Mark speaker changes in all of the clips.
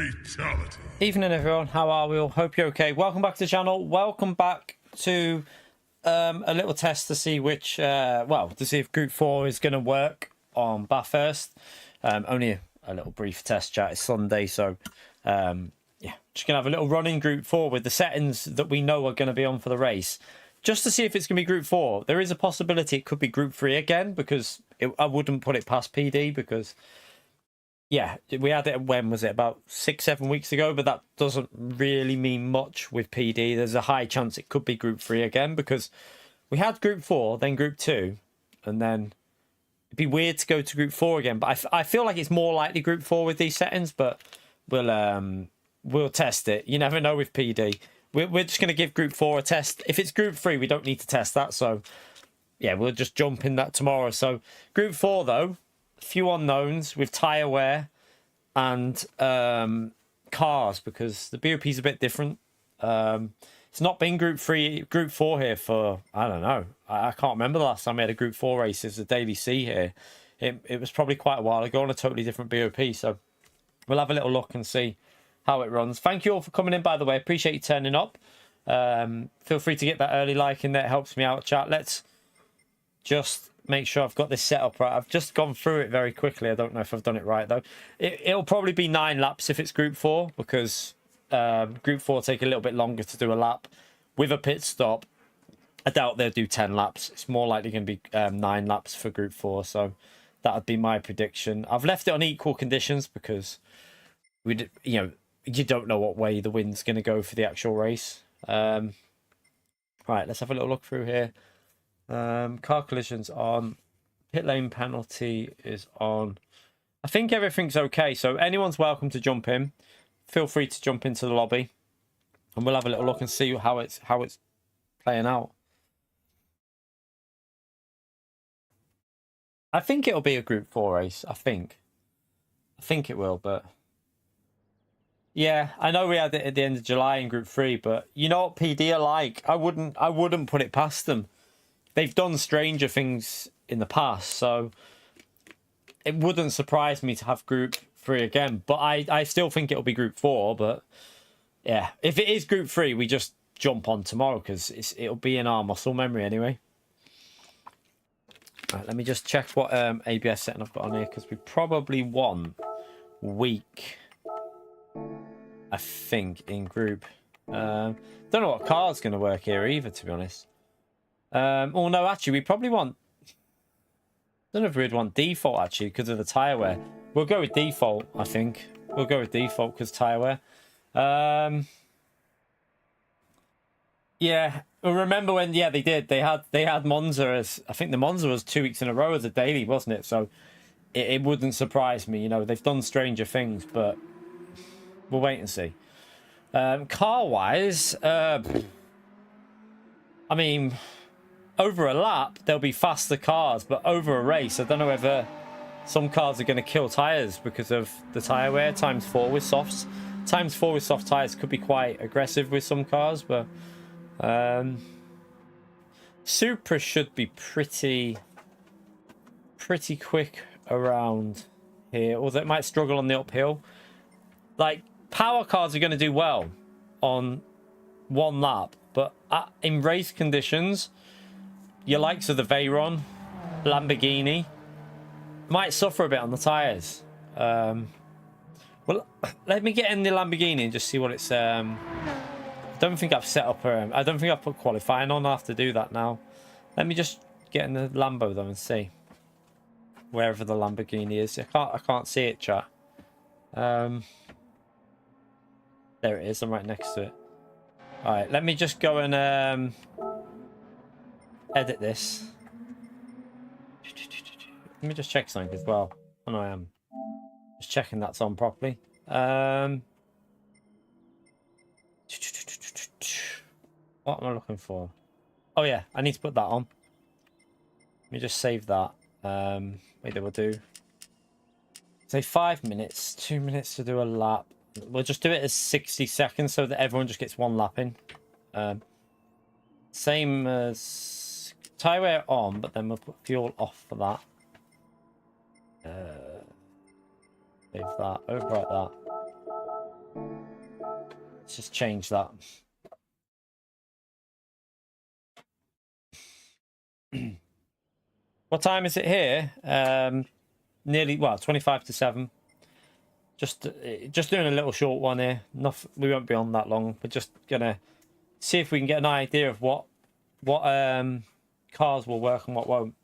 Speaker 1: Fatality.
Speaker 2: Evening everyone, how are we all? Hope you're okay. Welcome back to the channel. Welcome back to a little test to see which, to see if Group 4 is going to work on Bathurst. Only a little brief test chat. It's Sunday, so yeah, just going to have a little run in Group 4 with the settings that we know are going to be on for the race. Just to see if it's going to be Group 4. There is a possibility it could be Group 3 again, because I wouldn't put it past PD, because yeah, we had it, when was it, about 6-7 weeks ago, but that doesn't really mean much with PD. There's a high chance it could be Group 3 again, because we had Group 4, then Group 2, and then it'd be weird to go to Group 4 again. But I feel like it's more likely Group 4 with these settings, but we'll test it. You never know with PD. We're just going to give Group 4 a test. If it's Group 3, we don't need to test that, so yeah, we'll just jump in that tomorrow. So Group 4, though, a few unknowns with tyre wear and cars, because the BOP is a bit different. It's not been Group 4 here for, I don't know, I can't remember the last time we had a Group 4 race as a Daily C here. It was probably quite a while ago on a totally different BOP, so we'll have a little look and see how it runs. Thank you all for coming in, by the way. Appreciate you turning up. Feel free to get that early like in there. It helps me out, chat. Let's just make sure I've got this set up right. I've just gone through it very quickly. I don't know if I've done it right, though. It'll probably be 9 laps if it's Group 4, because Group 4 take a little bit longer to do a lap with a pit stop. I doubt they'll do 10 laps. It's more likely going to be 9 laps for Group 4, so that would be my prediction. I've left it on equal conditions because you don't know what way the wind's going to go for the actual race. Right, let's have a little look through here. Car collisions on, pit lane penalty is on. I think everything's okay, so anyone's welcome to jump in. Feel free to jump into the lobby, and we'll have a little look and see how it's playing out. I think it'll be a Group 4 race. I think it will, but yeah, I know we had it at the end of July in Group 3, but you know what PD are like. I wouldn't put it past them. They've done stranger things in the past, so it wouldn't surprise me to have Group 3 again. But I still think it'll be Group 4. But yeah, if it is Group 3, we just jump on tomorrow, because it'll be in our muscle memory anyway. Right, let me just check what ABS setting I've got on here, because we probably want weak, I think, in Group. Don't know what car's going to work here either, to be honest. Oh no, actually we probably want, I don't know if we'd want default actually because of the tyre wear. We'll go with default. I think we'll go with default because tyre wear. Yeah, well, remember when they had Monza as, I think the Monza was 2 weeks in a row as a daily, wasn't it? So it wouldn't surprise me. You know, they've done stranger things, but we'll wait and see. Car wise, I mean, over a lap, there'll be faster cars, but over a race, I don't know whether some cars are going to kill tyres because of the tyre wear. ×4 with softs. ×4 with soft tyres could be quite aggressive with some cars, but Supra should be pretty quick around here, although it might struggle on the uphill. Like, power cars are going to do well on 1 lap, but in race conditions, your likes of the Veyron, Lamborghini, might suffer a bit on the tyres. Well, let me get in the Lamborghini and just see what it's... I don't think I've set up... I don't think I've put qualifying on. I have to do that now. Let me just get in the Lambo, though, and see wherever the Lamborghini is. I can't see it, chat. There it is. I'm right next to it. All right, let me just go and edit this. Let me just check something as well. Oh, no, I am just checking that's on properly. What am I looking for? Oh yeah, I need to put that on. Let me just save that. Wait, we'll do, say, 5 minutes, 2 minutes to do a lap. We'll just do it as 60 seconds so that everyone just gets 1 lap in. Same as tyre wear on, but then we'll put fuel off for that. Save that, overwrite that. Let's just change that. What time is it here? Nearly, well, 25 to 7. Just doing a little short one here. Nothing, we won't be on that long. We're just gonna see if we can get an idea of what cars will work and what won't.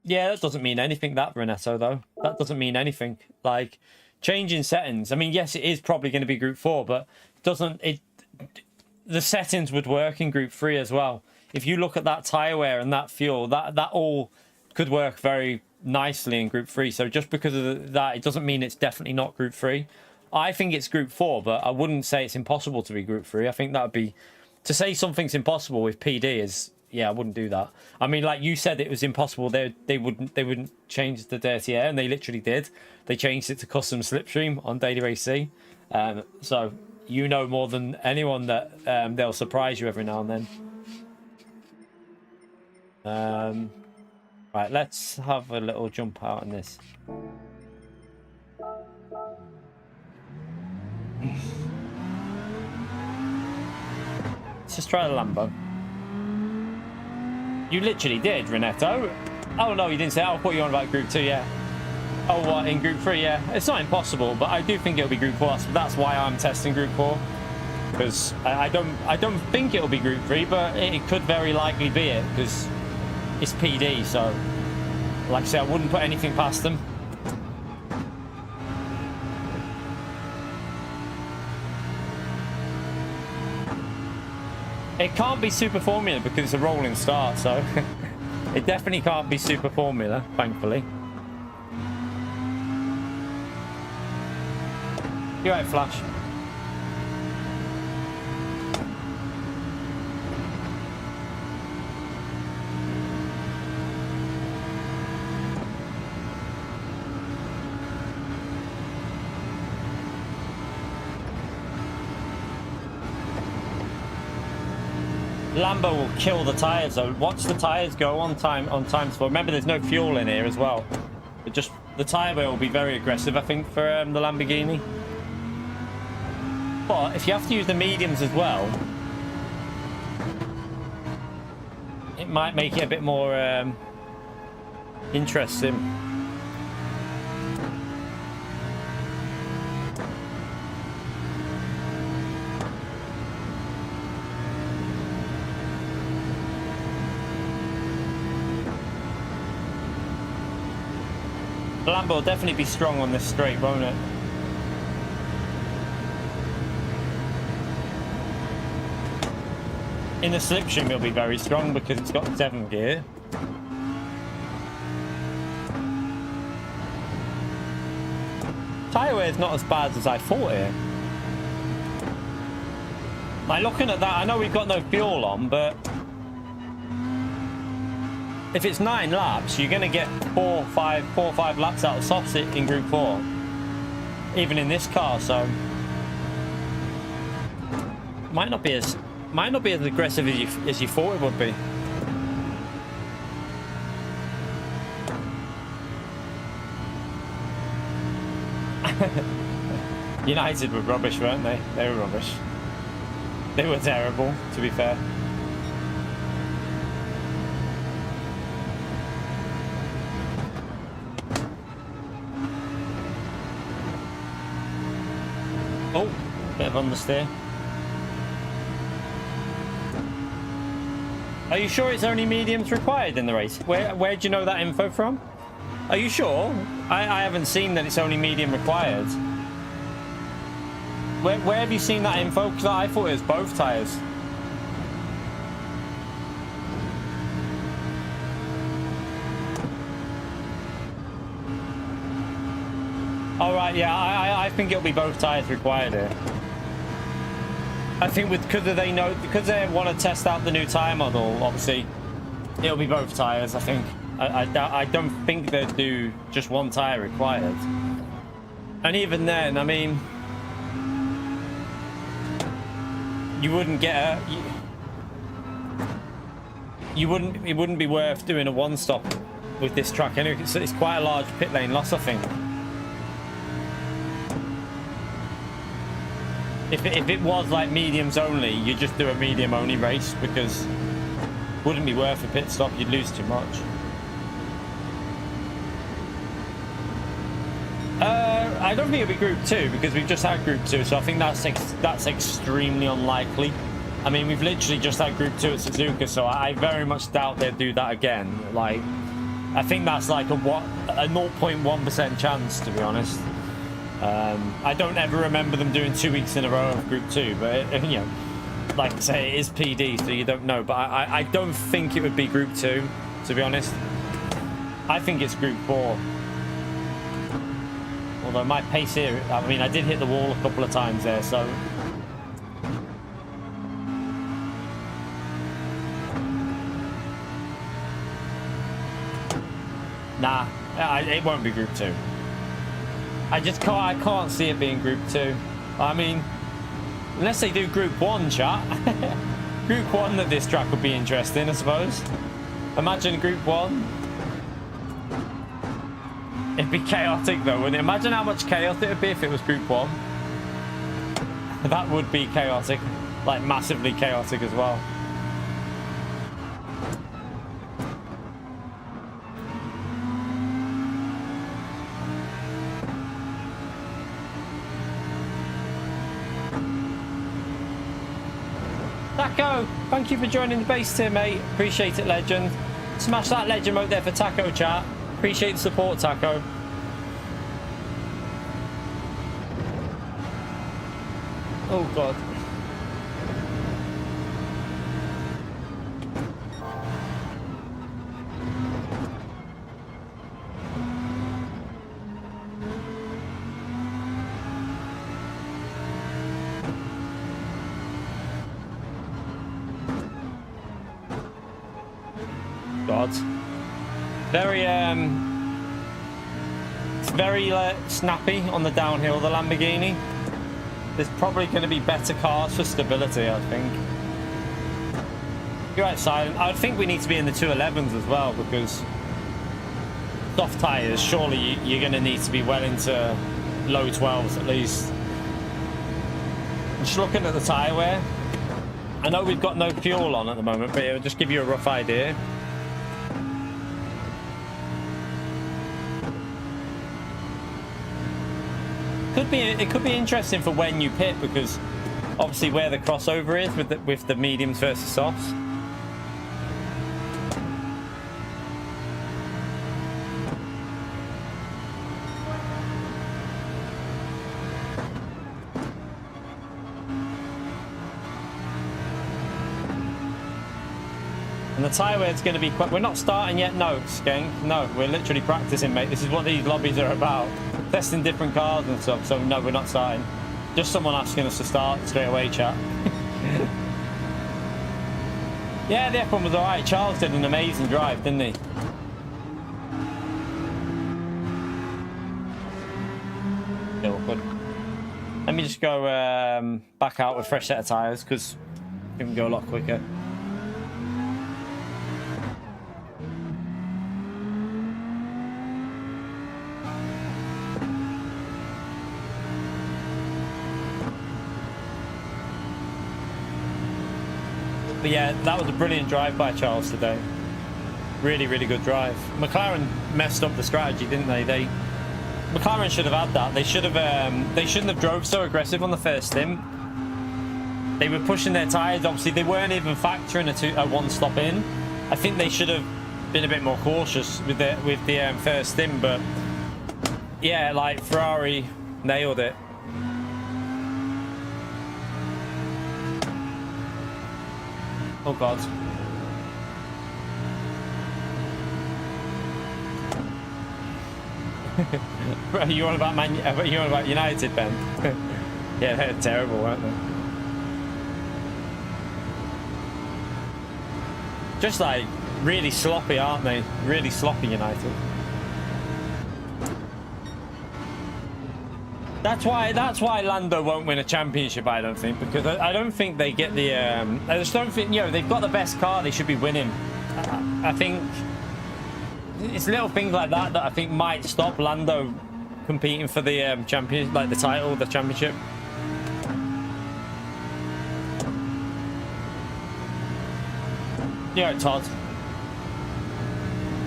Speaker 2: Yeah, that doesn't mean anything, that, Renetto, though. That doesn't mean anything. Like, changing settings. I mean, yes, it is probably going to be Group 4, but the settings would work in Group 3 as well. If you look at that tyre wear and that fuel, that all could work very nicely in Group 3. So just because of that, it doesn't mean it's definitely not Group 3. I think it's Group 4, but I wouldn't say it's impossible to be Group 3. I think that would be... To say something's impossible with PD is... Yeah, I wouldn't do that. I mean, like you said, it was impossible. They wouldn't change the dirty air, and they literally did. They changed it to custom slipstream on Daily AC. So you know more than anyone that they'll surprise you every now and then. Right, let's have a little jump out on this. Let's just try the Lambo. You literally did, Renetto. Oh, no, you didn't say. I'll put you on about Group 2, yeah. Oh, what, in Group 3, yeah. It's not impossible, but I do think it'll be Group 4. That's why I'm testing Group 4. Because I don't think it'll be Group 3, but it could very likely be it, because it's PD, so... Like I say, I wouldn't put anything past them. It can't be Super Formula because it's a rolling start, so it definitely can't be Super Formula, thankfully. You're right, Flash. Lambo will kill the tyres though. Watch the tyres go on time sport. Remember, there's no fuel in here as well. But just the tyre wear will be very aggressive, I think, for the Lamborghini. But if you have to use the mediums as well, it might make it a bit more interesting. The Lambo will definitely be strong on this straight, won't it? In the slipstream, it'll be very strong because it's got 7 gear. Tyre wear is not as bad as I thought it. Like, looking at that, I know we've got no fuel on, but if it's 9 laps, you're going to get 4 or 5 laps out of softs in Group 4, even in this car. So might not be as aggressive as you thought it would be. United were rubbish, weren't they? They were rubbish. They were terrible, to be fair. Oh, bit of understeer. Are you sure it's only mediums required in the race? Where'd you know that info from? Are you sure? I haven't seen that it's only medium required. Where have you seen that info? Because I thought it was both tyres. All right, yeah, I think it'll be both tyres required here. I think because they want to test out the new tyre model, obviously, it'll be both tyres, I think. I don't think they'd do just one tyre required. And even then, I mean, you wouldn't get a... It wouldn't be worth doing a one-stop with this track anyway. It's quite a large pit lane loss, I think. if it was like mediums only, you just do a medium only race, because it wouldn't be worth a pit stop. You'd lose too much. I don't think it'll be Group 2 because we've just had Group 2, so I think that's extremely unlikely. I mean, we've literally just had Group 2 at Suzuka, so I very much doubt they'd do that again. Like, I think that's like a 0.1% chance, to be honest. I don't ever remember them doing 2 weeks in a row of Group 2, but you know, like I say, it is PD, so you don't know. But I don't think it would be Group 2, to be honest. I think it's Group 4. Although my pace here, I mean, I did hit the wall a couple of times there, so... Nah, it won't be Group 2. I can't see it being Group 2. I mean, unless they do Group 1, chat. Group 1 at this track would be interesting, I suppose. Imagine Group 1. It'd be chaotic though, wouldn't it? Imagine how much chaos it would be if it was Group 1. That would be chaotic. Like, massively chaotic as well. Taco, thank you for joining the base tier, mate. Appreciate it, legend. Smash that legend mode there for Taco, chat. Appreciate the support, Taco. Oh, God. God. Very, it's very snappy on the downhill, the Lamborghini. There's probably going to be better cars for stability, I think. You're right, Silent. I think we need to be in the 211s as well, because soft tyres, surely you're going to need to be well into low 12s at least. Just looking at the tyre wear, I know we've got no fuel on at the moment, but it'll just give you a rough idea. It could be interesting for when you pit, because obviously where the crossover is with the mediums versus softs. And the tyre wear is going to be quite... We're not starting yet, no, Skank. No, we're literally practicing, mate. This is what these lobbies are about. Testing different cars and stuff, so no, we're not starting. Just someone asking us to start straight away, chat. Yeah, the F1 was alright. Charles did an amazing drive, didn't he? Still good. Let me just go back out with a fresh set of tyres, because it can go a lot quicker. But yeah, that was a brilliant drive by Charles today. Really, really good drive. McLaren messed up the strategy, didn't they? McLaren should have had that. They shouldn't have drove so aggressive on the first stint. They were pushing their tyres. Obviously, they weren't even factoring a one stop in. I think they should have been a bit more cautious with the first stint. But yeah, like Ferrari nailed it. Oh God. You on about United, Ben? Yeah, they're terrible, weren't they? Just like really sloppy, aren't they? Really sloppy, United. That's why Lando won't win a championship, I don't think, because I don't think they get the I just don't think, you know, they've got the best car, they should be winning. I think it's little things like that I think might stop Lando competing for the champion, like the title, the championship. Yeah, Todd.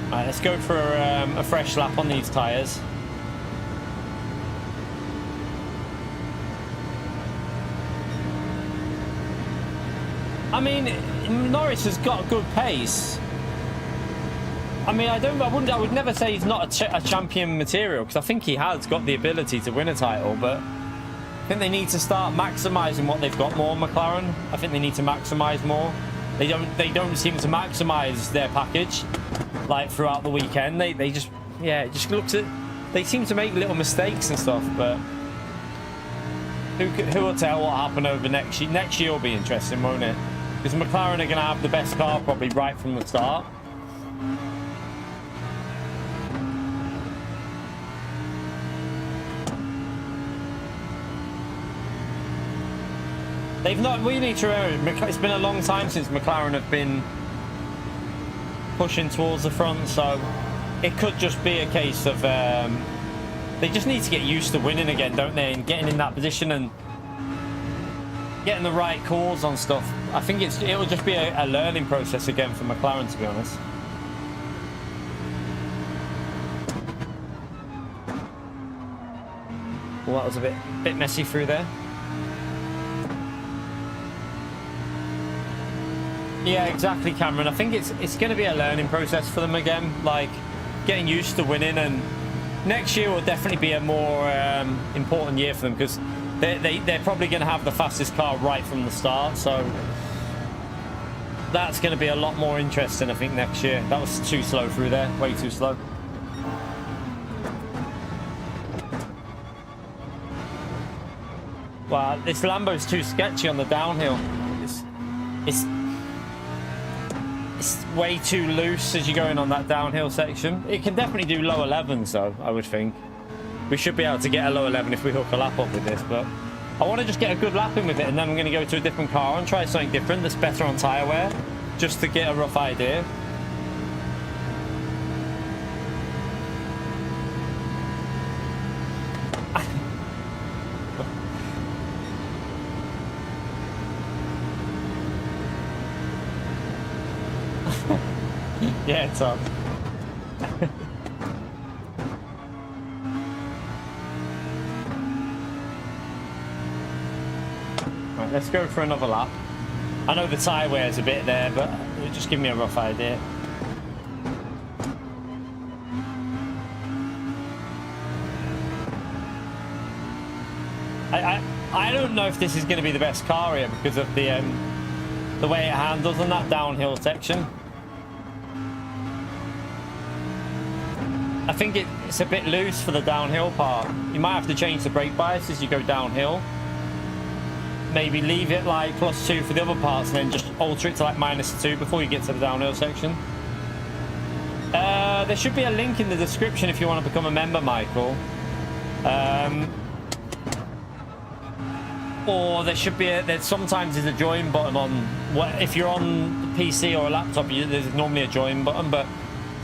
Speaker 2: Alright, let's go for a fresh lap on these tyres. I mean, Norris has got a good pace. I mean, I would never say he's not a champion material, because I think he has got the ability to win a title, but I think they need to start maximising what they've got more, McLaren. I think they need to maximise more. They don't seem to maximise their package like throughout the weekend. They just, yeah, it just looks at, they seem to make little mistakes and stuff, but who will tell what happened over next year? Next year will be interesting, won't it? Because McLaren are going to have the best car probably right from the start. They've not, we need to remember, it's been a long time since McLaren have been pushing towards the front, so it could just be a case of they just need to get used to winning again, don't they, and getting in that position and getting the right calls on stuff. I think it'll just be a learning process again for McLaren, to be honest. Well, that was a bit messy through there. Yeah, exactly, Cameron. I think it's going to be a learning process for them again, like getting used to winning, and next year will definitely be a more important year for them, because they're probably going to have the fastest car right from the start, so that's going to be a lot more interesting, I think, next year. That was too slow through there, way too slow. Wow, this Lambo's too sketchy on the downhill. It's way too loose as you're going on that downhill section. It can definitely do low 11s though, I would think. We should be able to get a low 11 if we hook a lap up with this, but I want to just get a good lap in with it, and then I'm going to go to a different car and try something different that's better on tyre wear, just to get a rough idea. Yeah, it's up. Right, let's go for another lap. I know the tyre wear's a bit there, but just give me a rough idea. I don't know if this is going to be the best car here because of the way it handles on that downhill section. I think it's a bit loose for the downhill part. You might have to change the brake bias as you go downhill. Maybe leave it like +2 for the other parts, and then just alter it to like -2 before you get to the downhill section. There should be a link in the description if you want to become a member, Michael. Or there should be sometimes there's a join button on if you're on PC or a laptop. There's normally a join button, but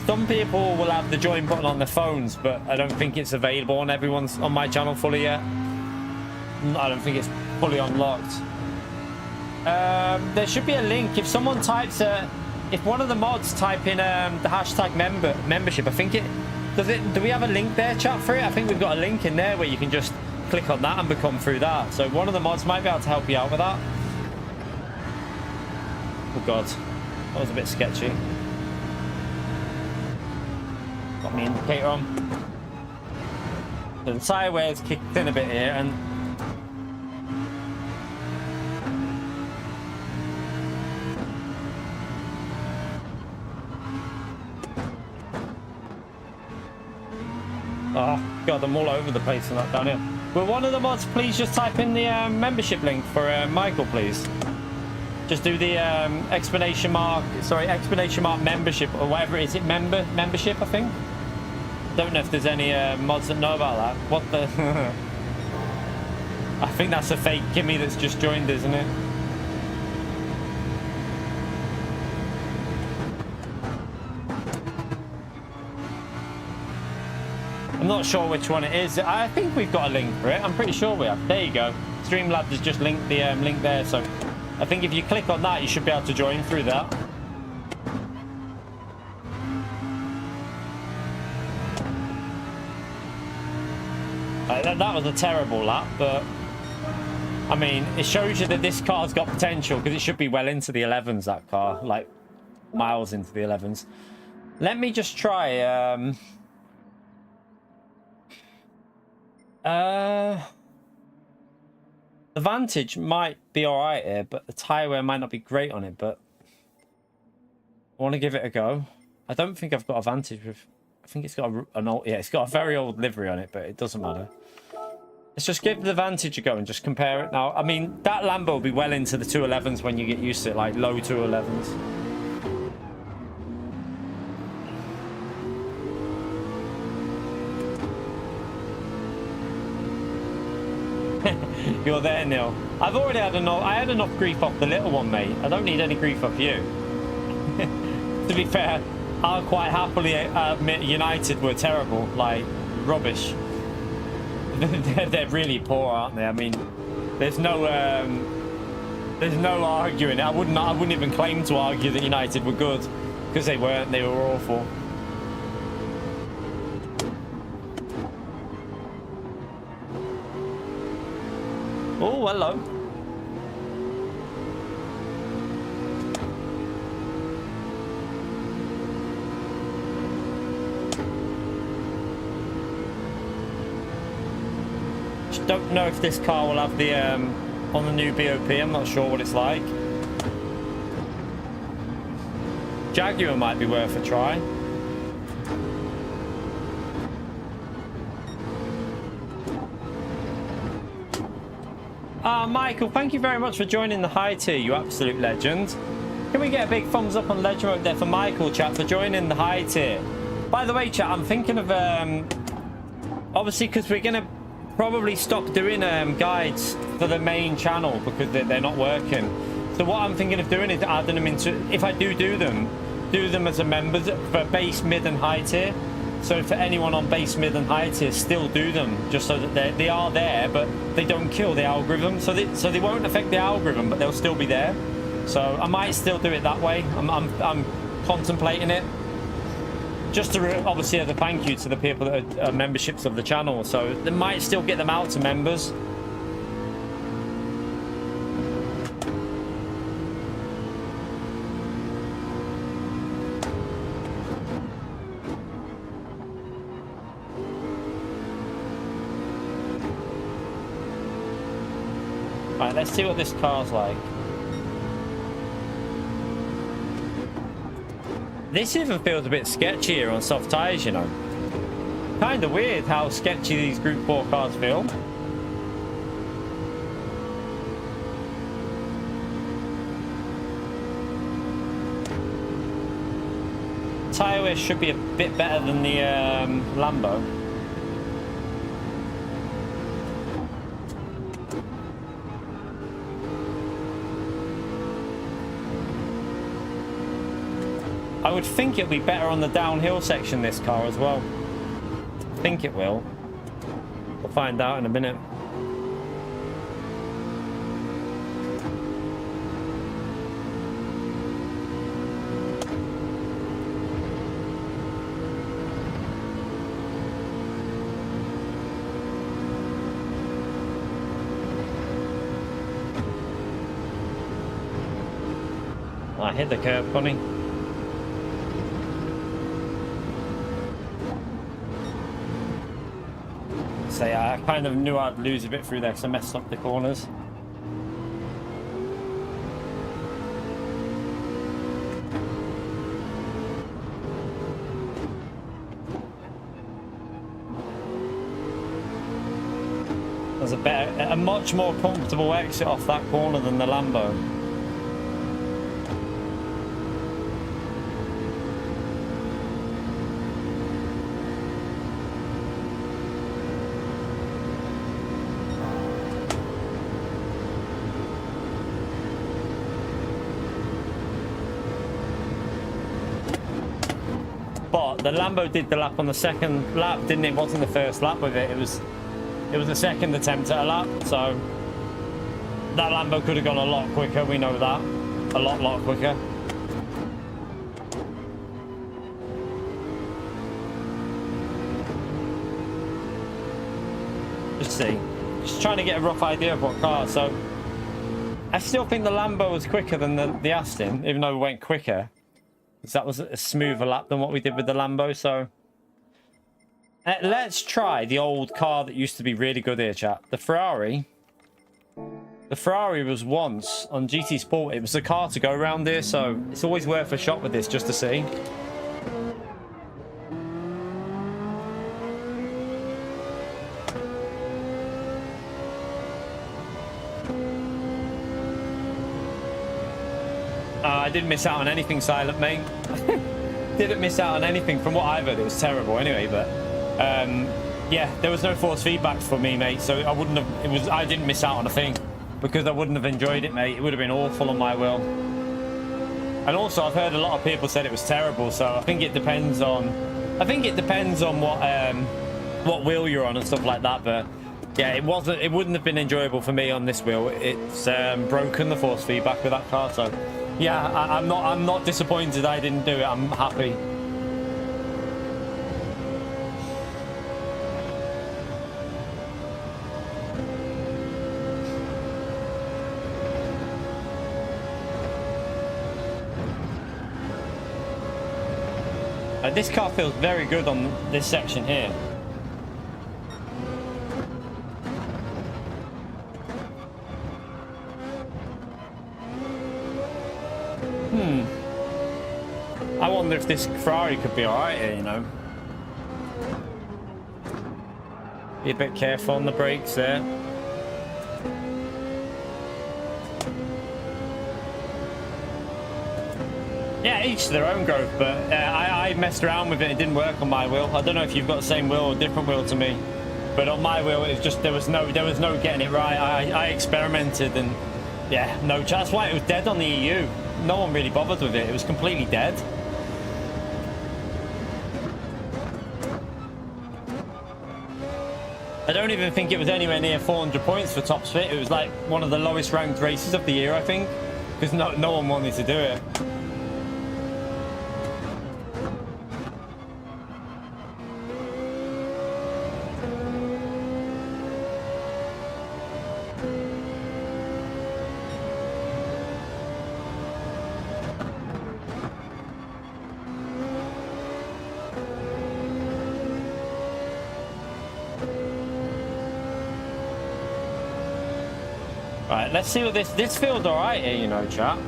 Speaker 2: some people will have the join button on their phones, but I don't think it's available on everyone's on my channel fully yet. I don't think it's fully unlocked. There should be a link if someone types if one of the mods type in the hashtag membership. I think do we have a link there, chat, for it? I think we've got a link in there where you can just click on that and become through that. So one of the mods might be able to help you out with that. Oh god, that was a bit sketchy. Got my indicator on. So the tyre wear's kicked in a bit here, and oh god, I'm all over the place on that downhill. Will one of the mods please just type in the membership link for Michael, please? Just do the exclamation mark membership, or whatever it is. It membership, I think. Don't know if there's any mods that know about that. What the? I think that's a fake Kimmy that's just joined, isn't it? I'm not sure which one it is. I think we've got a link for it. I'm pretty sure we have. There you go. Streamlabs has just linked the link there. So I think if you click on that, you should be able to join through that. That was a terrible lap, but I mean, it shows you that this car's got potential because it should be well into the 11s, that car, like miles into the 11s. Let me just try the Vantage might be all right here, but the tire wear might not be great on it, but I want to give it a go. I don't think I've got a Vantage with, I think it's got an old, yeah, it's got a very old livery on it, but it doesn't matter. Let's just give the Vantage a go and just compare it now. I mean, that Lambo will be well into the 211s when you get used to it, like low 211s. You're there, Neil. I've already had enough. I had enough grief off the little one, mate. I don't need any grief off you. To be fair, I'll quite happily admit United were terrible, like rubbish. They're really poor, aren't they? I mean, there's no arguing. I wouldn't even claim to argue that United were good because they weren't. They were awful. Oh, hello. Just don't know if this car will have the on the new BOP. I'm not sure what it's like. Jaguar might be worth a try. Michael, thank you very much for joining the high tier, you absolute legend. Can we get a big thumbs up on Legend Mode there for Michael, chat, for joining the high tier? By the way, chat, I'm thinking of, obviously, because we're going to probably stop doing guides for the main channel because they're not working. So what I'm thinking of doing is adding them into, if I do them as a members for base, mid, and high tier. So for anyone on base, mid, and high tier, still do them, just so that they are there, but they don't kill the algorithm. So they won't affect the algorithm, but they'll still be there. So I might still do it that way. I'm contemplating it, just to obviously as a thank you to the people that are memberships of the channel. So they might still get them out to members. Right, let's see what this car's like. This even feels a bit sketchier on soft tyres, you know. Kind of weird how sketchy these Group 4 cars feel. Tyre wear should be a bit better than the Lambo. I would think it'll be better on the downhill section, this car, as well. I think it will. We'll find out in a minute. I hit the curb, funny. I kind of knew I'd lose a bit through there because I messed up the corners. There's a much more comfortable exit off that corner than the Lambo. The Lambo did the lap on the second lap, didn't it? It wasn't the first lap with it. It was the second attempt at a lap. So that Lambo could have gone a lot quicker. We know that. A lot quicker. Just see. Just trying to get a rough idea of what car. So I still think the Lambo was quicker than the Aston, even though we went quicker. Because that was a smoother lap than what we did with the Lambo. So let's try the old car that used to be really good here, chat. The Ferrari. The Ferrari was once on GT Sport. It was the car to go around here, so it's always worth a shot with this just to see. I didn't miss out on anything, Silent, mate. Didn't miss out on anything. From what I've heard, it was terrible anyway, but yeah, there was no force feedback for me, mate, so I wouldn't have, I didn't miss out on a thing because I wouldn't have enjoyed it, mate. It would have been awful on my wheel. And also, I've heard a lot of people said it was terrible, so I think it depends on what wheel you're on and stuff like that, but yeah, it wouldn't have been enjoyable for me on this wheel. It's broken the force feedback with that car, so yeah, I'm not disappointed I didn't do it. I'm happy. This car feels very good on this section here. I wonder if this Ferrari could be alright here, you know. Be a bit careful on the brakes there. Yeah, each to their own growth, but I messed around with it. It didn't work on my wheel. I don't know if you've got the same wheel or different wheel to me, but on my wheel, it was just there was no getting it right. I experimented and yeah, no chance. That's why it was dead on the EU. No one really bothered with it. It was completely dead. I don't even think it was anywhere near 400 points for top split. It was like one of the lowest ranked races of the year, I think, because no one wanted to do it. Right, let's see what this feels alright here, you know, chat.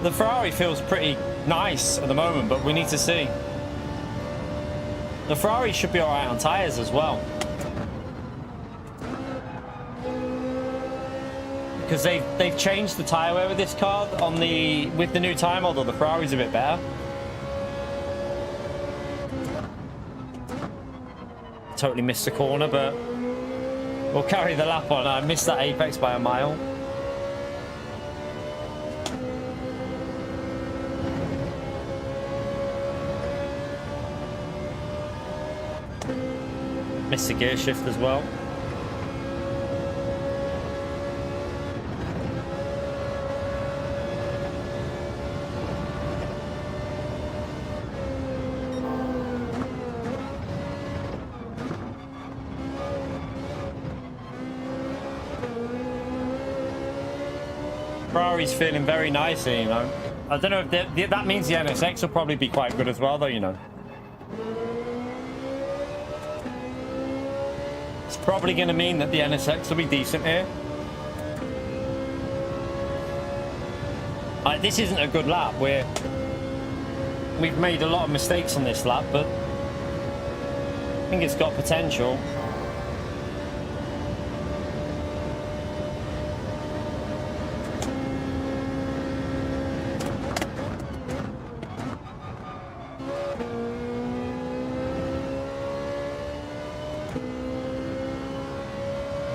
Speaker 2: The Ferrari feels pretty nice at the moment, but we need to see. The Ferrari should be alright on tyres as well. Because they've changed the tyre wear with this car with the new tyre model. The Ferrari's a bit better. Totally missed the corner, but we'll carry the lap on. I missed that apex by a mile. Missed the gear shift as well. Ferrari's feeling very nice here, you know. I don't know if that means the NSX will probably be quite good as well, though, you know. It's probably going to mean that the NSX will be decent here. This isn't a good lap. We've made a lot of mistakes on this lap, but I think it's got potential.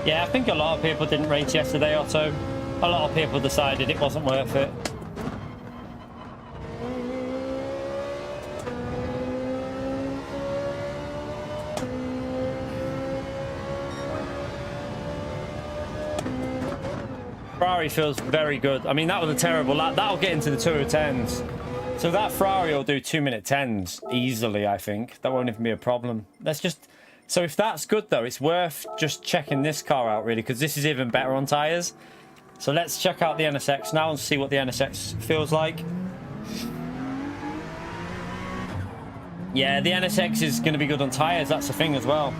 Speaker 2: Yeah, I think a lot of people didn't race yesterday, Otto. A lot of people decided it wasn't worth it. Ferrari feels very good. I mean, that was a terrible lap. That'll get into the 2:10s. So that Ferrari will do 2-minute 10s easily, I think. That won't even be a problem. Let's just So if that's good though, it's worth just checking this car out really, because this is even better on tires. So let's check out the NSX now and see what the NSX feels like. Yeah, the NSX is going to be good on tires, that's the thing as well.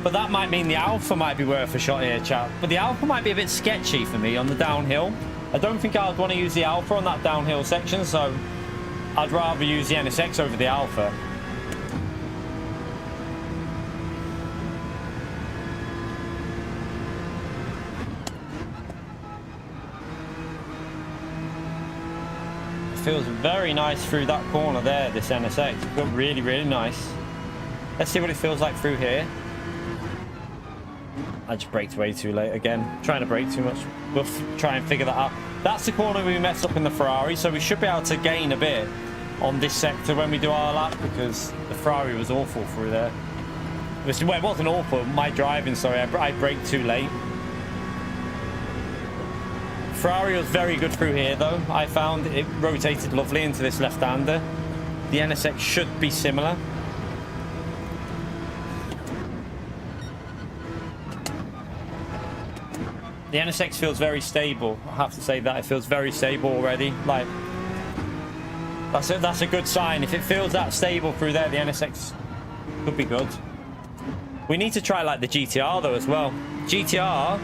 Speaker 2: But that might mean the Alpha might be worth a shot here, chat. But the Alpha might be a bit sketchy for me on the downhill. I don't think I'd want to use the Alpha on that downhill section, so I'd rather use the NSX over the Alpha. Feels very nice through that corner there, this NSX. It's got really, really nice. Let's see what it feels like through here. I just braked way too late again. Trying to brake too much. We'll try and figure that out. That's the corner we messed up in the Ferrari, so we should be able to gain a bit on this sector when we do our lap, because the Ferrari was awful through there. Well, it wasn't awful. My driving, sorry. I braked too late. Ferrari was very good through here though. I found it rotated lovely into this left-hander. The NSX should be similar. The NSX feels very stable. I have to say that it feels very stable already. Like, that's a good sign. If it feels that stable through there, the NSX could be good. We need to try like the GTR though as well. GTR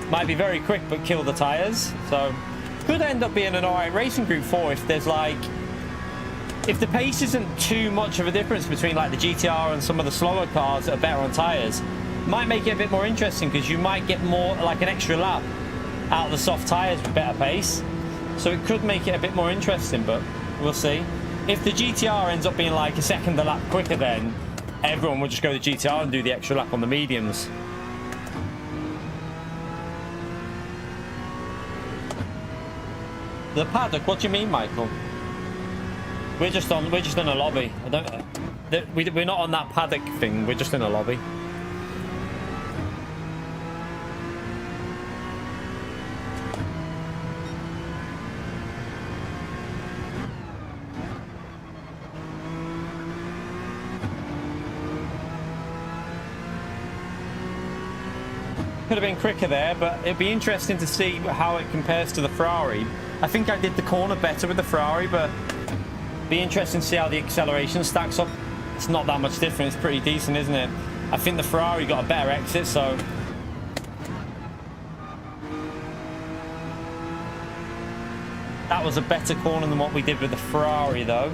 Speaker 2: might be very quick but kill the tires, so could end up being an alright racing Group 4 if there's like, if the pace isn't too much of a difference between like the GTR and some of the slower cars that are better on tires. Might make it a bit more interesting, because you might get more like an extra lap out of the soft tires with better pace, so it could make it a bit more interesting, but we'll see. If the GTR ends up being like a second a lap quicker, then everyone will just go to the GTR and do the extra lap on the mediums. The paddock? What do you mean, Michael? We're just in a lobby. We're not on that paddock thing. We're just in a lobby. Could have been quicker there, but it'd be interesting to see how it compares to the Ferrari. I think I did the corner better with the Ferrari, but be interesting to see how the acceleration stacks up. It's not that much different. It's pretty decent, isn't it? I think the Ferrari got a better exit, so that was a better corner than what we did with the Ferrari though.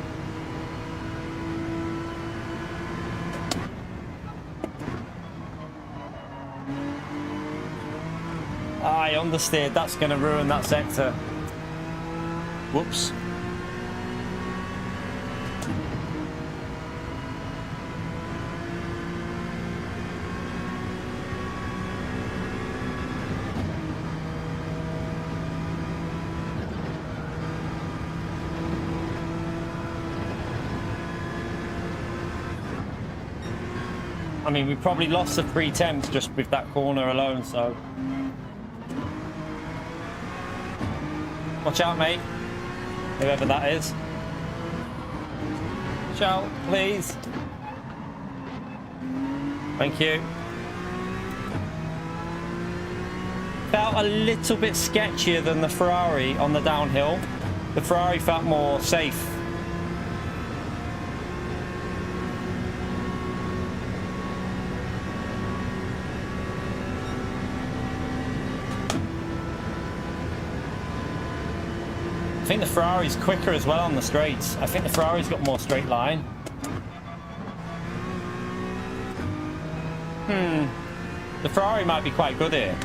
Speaker 2: I understeered. That's going to ruin that sector. Whoops. I mean, we probably lost the 3/10 just with that corner alone, so watch out, mate. Whoever that is. Watch out, please. Thank you. Felt a little bit sketchier than the Ferrari on the downhill. The Ferrari felt more safe. I think the Ferrari's quicker as well on the straights. I think the Ferrari's got more straight line. The Ferrari might be quite good here.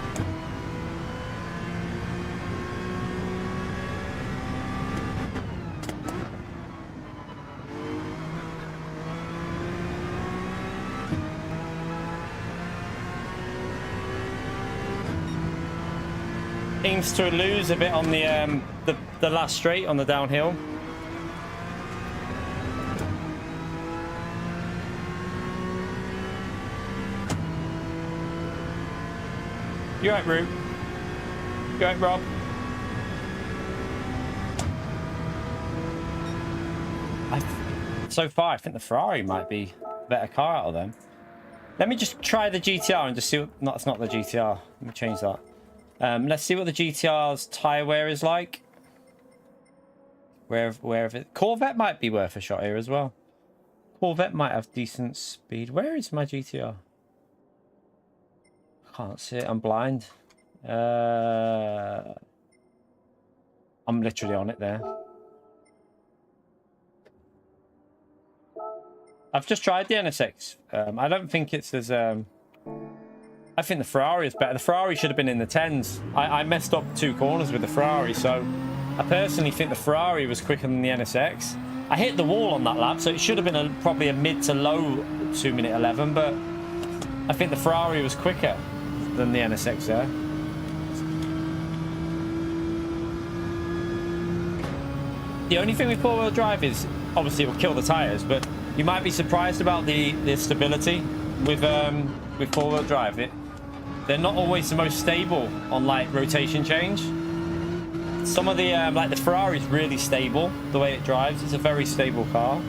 Speaker 2: Seems to lose a bit on the last straight on the downhill. You right, Root? You right, Rob? So far, I think the Ferrari might be a better car out of them. Let me just try the GTR and just see what... No, it's not the GTR. Let me change that. Let's see what the GTR's tyre wear is like. Where of it... Corvette might be worth a shot here as well. Corvette might have decent speed. Where is my GTR? I can't see it. I'm blind. I'm literally on it there. I've just tried the NSX. I don't think it's as... I think the Ferrari is better. The Ferrari should have been in the 10s. I messed up 2 corners with the Ferrari, so I personally think the Ferrari was quicker than the NSX. I hit the wall on that lap, so it should have been probably a mid to low 2 minute 11, but I think the Ferrari was quicker than the NSX there. The only thing with 4-wheel drive is obviously it will kill the tyres, but you might be surprised about the stability with 4-wheel drive. They're not always the most stable on like rotation change. Some of the like the Ferrari is really stable the way it drives. It's a very stable car.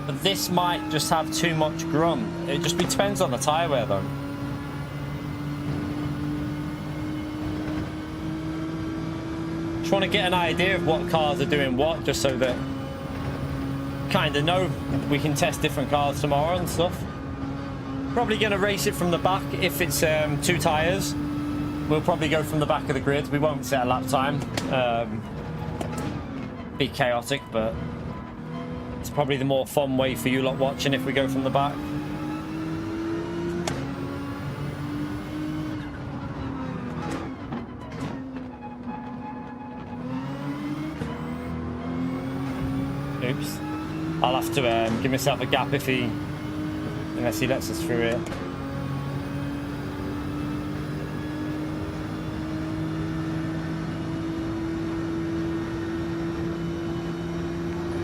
Speaker 2: But this might just have too much grunt. It just depends on the tyre wear though. Just want to get an idea of what cars are doing what, just so that kind of know we can test different cars tomorrow and stuff. Probably going to race it from the back. If it's 2 tyres, we'll probably go from the back of the grid. We won't set a lap time. Be chaotic, but it's probably the more fun way for you lot watching if we go from the back. Oops. I'll have to give myself a gap unless he lets us through here.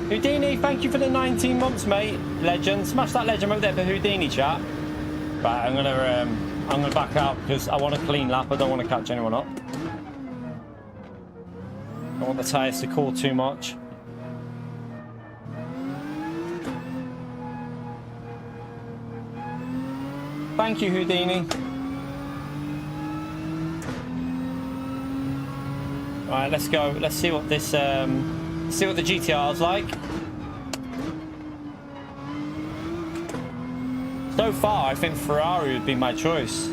Speaker 2: Houdini, thank you for the 19 months, mate. Legend. Smash that legend over there for Houdini, chat. Right, I'm gonna back out because I want a clean lap. I don't want to catch anyone up. I don't want the tyres to cool too much. Thank you, Houdini. Right, let's go. Let's see what this, see what the GTR's like. So far, I think Ferrari would be my choice.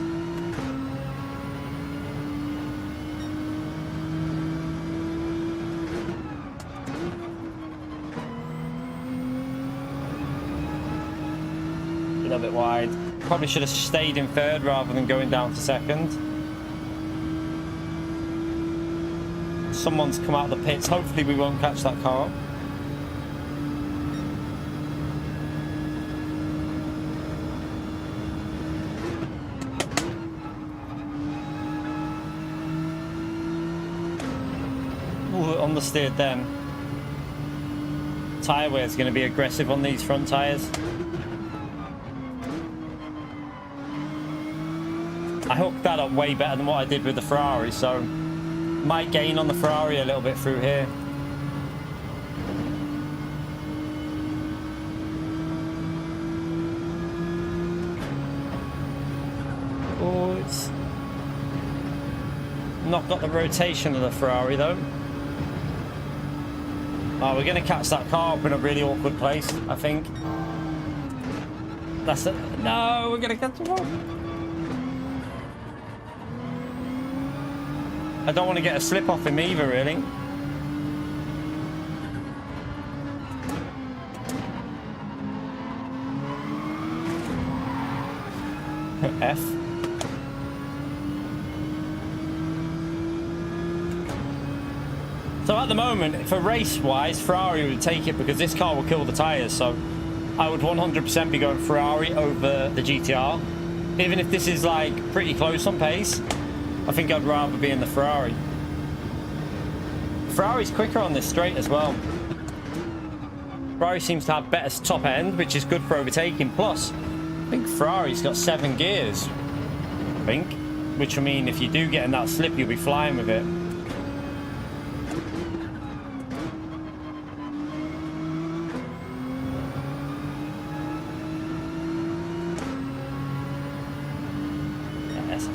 Speaker 2: A little bit wide. Probably should have stayed in 3rd rather than going down to 2nd. Someone's come out of the pits. Hopefully we won't catch that car. Ooh, understeered then. Tyre wear is going to be aggressive on these front tyres. I hooked that up way better than what I did with the Ferrari, so might gain on the Ferrari a little bit through here. Oh, it's not got the rotation of the Ferrari though. Oh, we're going to catch that car up in a really awkward place, I think. That's it. No, we're going to catch one. I don't want to get a slip off him either, really. F. So at the moment, for race-wise, Ferrari would take it because this car will kill the tyres. So I would 100% be going Ferrari over the GTR. Even if this is like pretty close on pace, I think I'd rather be in the Ferrari. Ferrari's quicker on this straight as well. Ferrari seems to have better top end, which is good for overtaking. Plus, I think Ferrari's got 7 gears, I think. Which will mean if you do get in that slip, you'll be flying with it.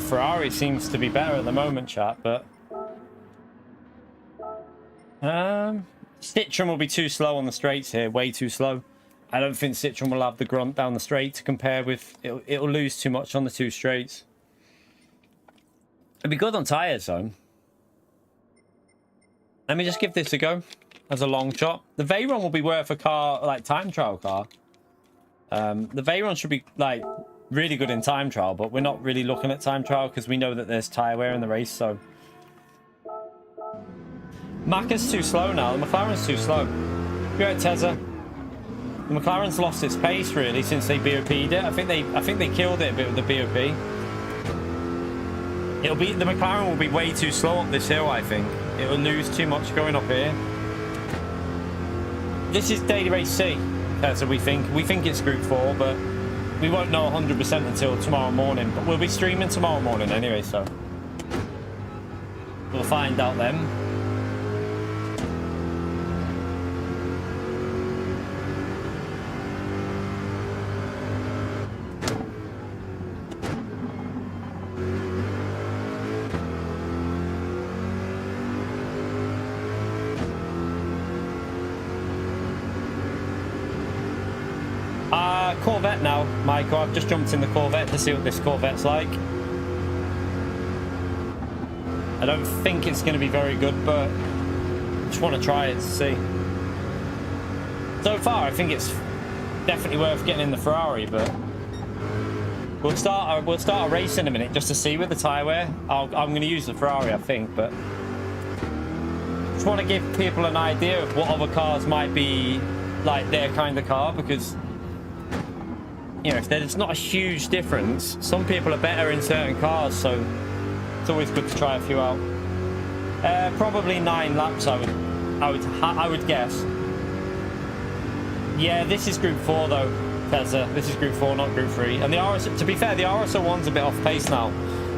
Speaker 2: Ferrari seems to be better at the moment, chat, but Citroen will be too slow on the straights here, way too slow. I don't think Citroen will have the grunt down the straight to compare with. It'll lose too much on the two straights. It'd be good on tyres though. Let me just give this a go as a long shot. The Veyron will be worth a car, like time trial car. The Veyron should be like really good in time trial, but we're not really looking at time trial because we know that there's tyre wear in the race. So Macca's too slow now. The McLaren's too slow. You're right, Tezza. The McLaren's lost its pace really since they BOP'd it. I think they killed it a bit with the BOP. The McLaren will be way too slow up this hill. I think it will lose too much going up here. This is Daily Race C. So we think it's Group 4, but we won't know 100% until tomorrow morning. But we'll be streaming tomorrow morning anyway, so we'll find out then. Corvette now, Michael. I've just jumped in the Corvette to see what this Corvette's like. I don't think it's going to be very good, but I just want to try it to see. So far, I think it's definitely worth getting in the Ferrari, but we'll start a race in a minute just to see with the tyre wear. I'm going to use the Ferrari, I think, but just want to give people an idea of what other cars might be like their kind of car, because you know, if there's not a huge difference, some people are better in certain cars, so it's always good to try a few out. Probably 9 laps, I would guess. Yeah, this is Group 4 though, Tezza. This is Group 4, not Group 3. And the RS, to be fair, the RS01's a bit off pace now.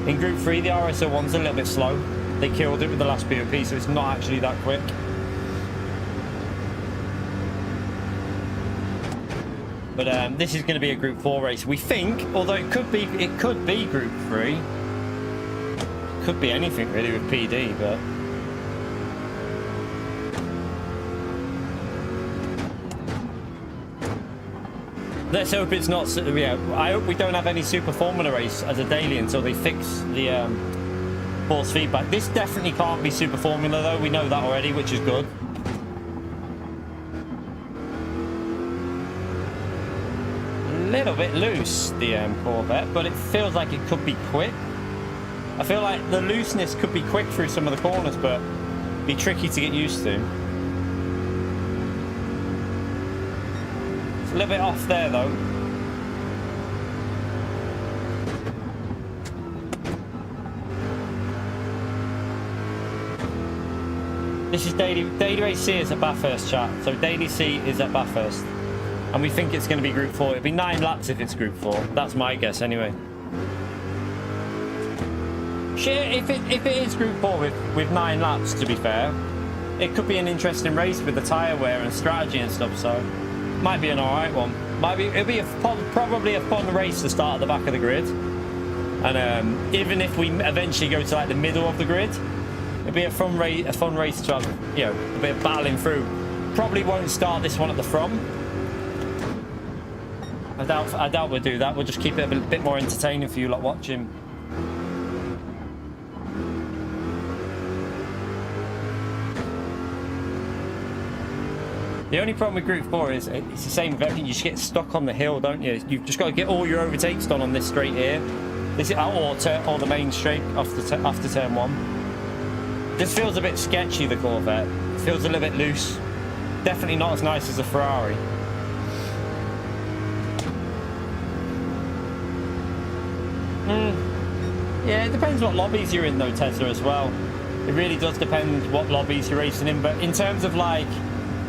Speaker 2: In Group 3, the RS01's a little bit slow. They killed it with the last BOP, so it's not actually that quick. But this is going to be a Group 4 race. We think, although it could be Group 3. Could be anything really with PD, but let's hope it's not. Yeah, I hope we don't have any Super Formula race as a daily until they fix the force feedback. This definitely can't be Super Formula though. We know that already, which is good. Little bit loose, the Corvette, but it feels like it could be quick. I feel like the looseness could be quick through some of the corners, but be tricky to get used to. It's a little bit off there though. This is Daily Race C is at Bathurst, chat. So Daily C is at Bathurst. And we think it's going to be Group 4. It'll be 9 laps if it's Group 4. That's my guess anyway. Shit, if it is Group 4 with 9 laps, to be fair, it could be an interesting race with the tyre wear and strategy and stuff, so might be an alright one. It'll be probably a fun race to start at the back of the grid. And even if we eventually go to like the middle of the grid, it'll be a fun race to have, you know, a bit of battling through. Probably won't start this one at the front. I doubt we'll do that. We'll just keep it a bit more entertaining for you lot watching. The only problem with Group 4 is it's the same with everything. You just get stuck on the hill, don't you? You've just got to get all your overtakes done on this straight here. This is or the main straight after turn 1. This feels a bit sketchy, the Corvette. It feels a little bit loose. Definitely not as nice as a Ferrari. Yeah, it depends what lobbies you're in though, Tesla, as well. It really does depend what lobbies you're racing in, but in terms of like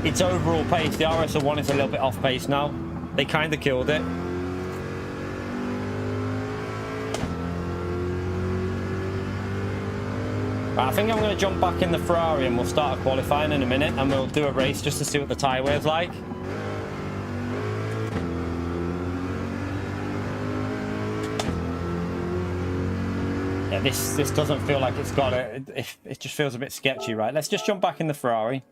Speaker 2: its overall pace, the RS01 is a little bit off pace now. They kind of killed it. Right, I think I'm going to jump back in the Ferrari and we'll start a qualifying in a minute and we'll do a race just to see what the tyre wear's like. Yeah, this doesn't feel like it's got it. It just feels a bit sketchy, right? Let's just jump back in the Ferrari.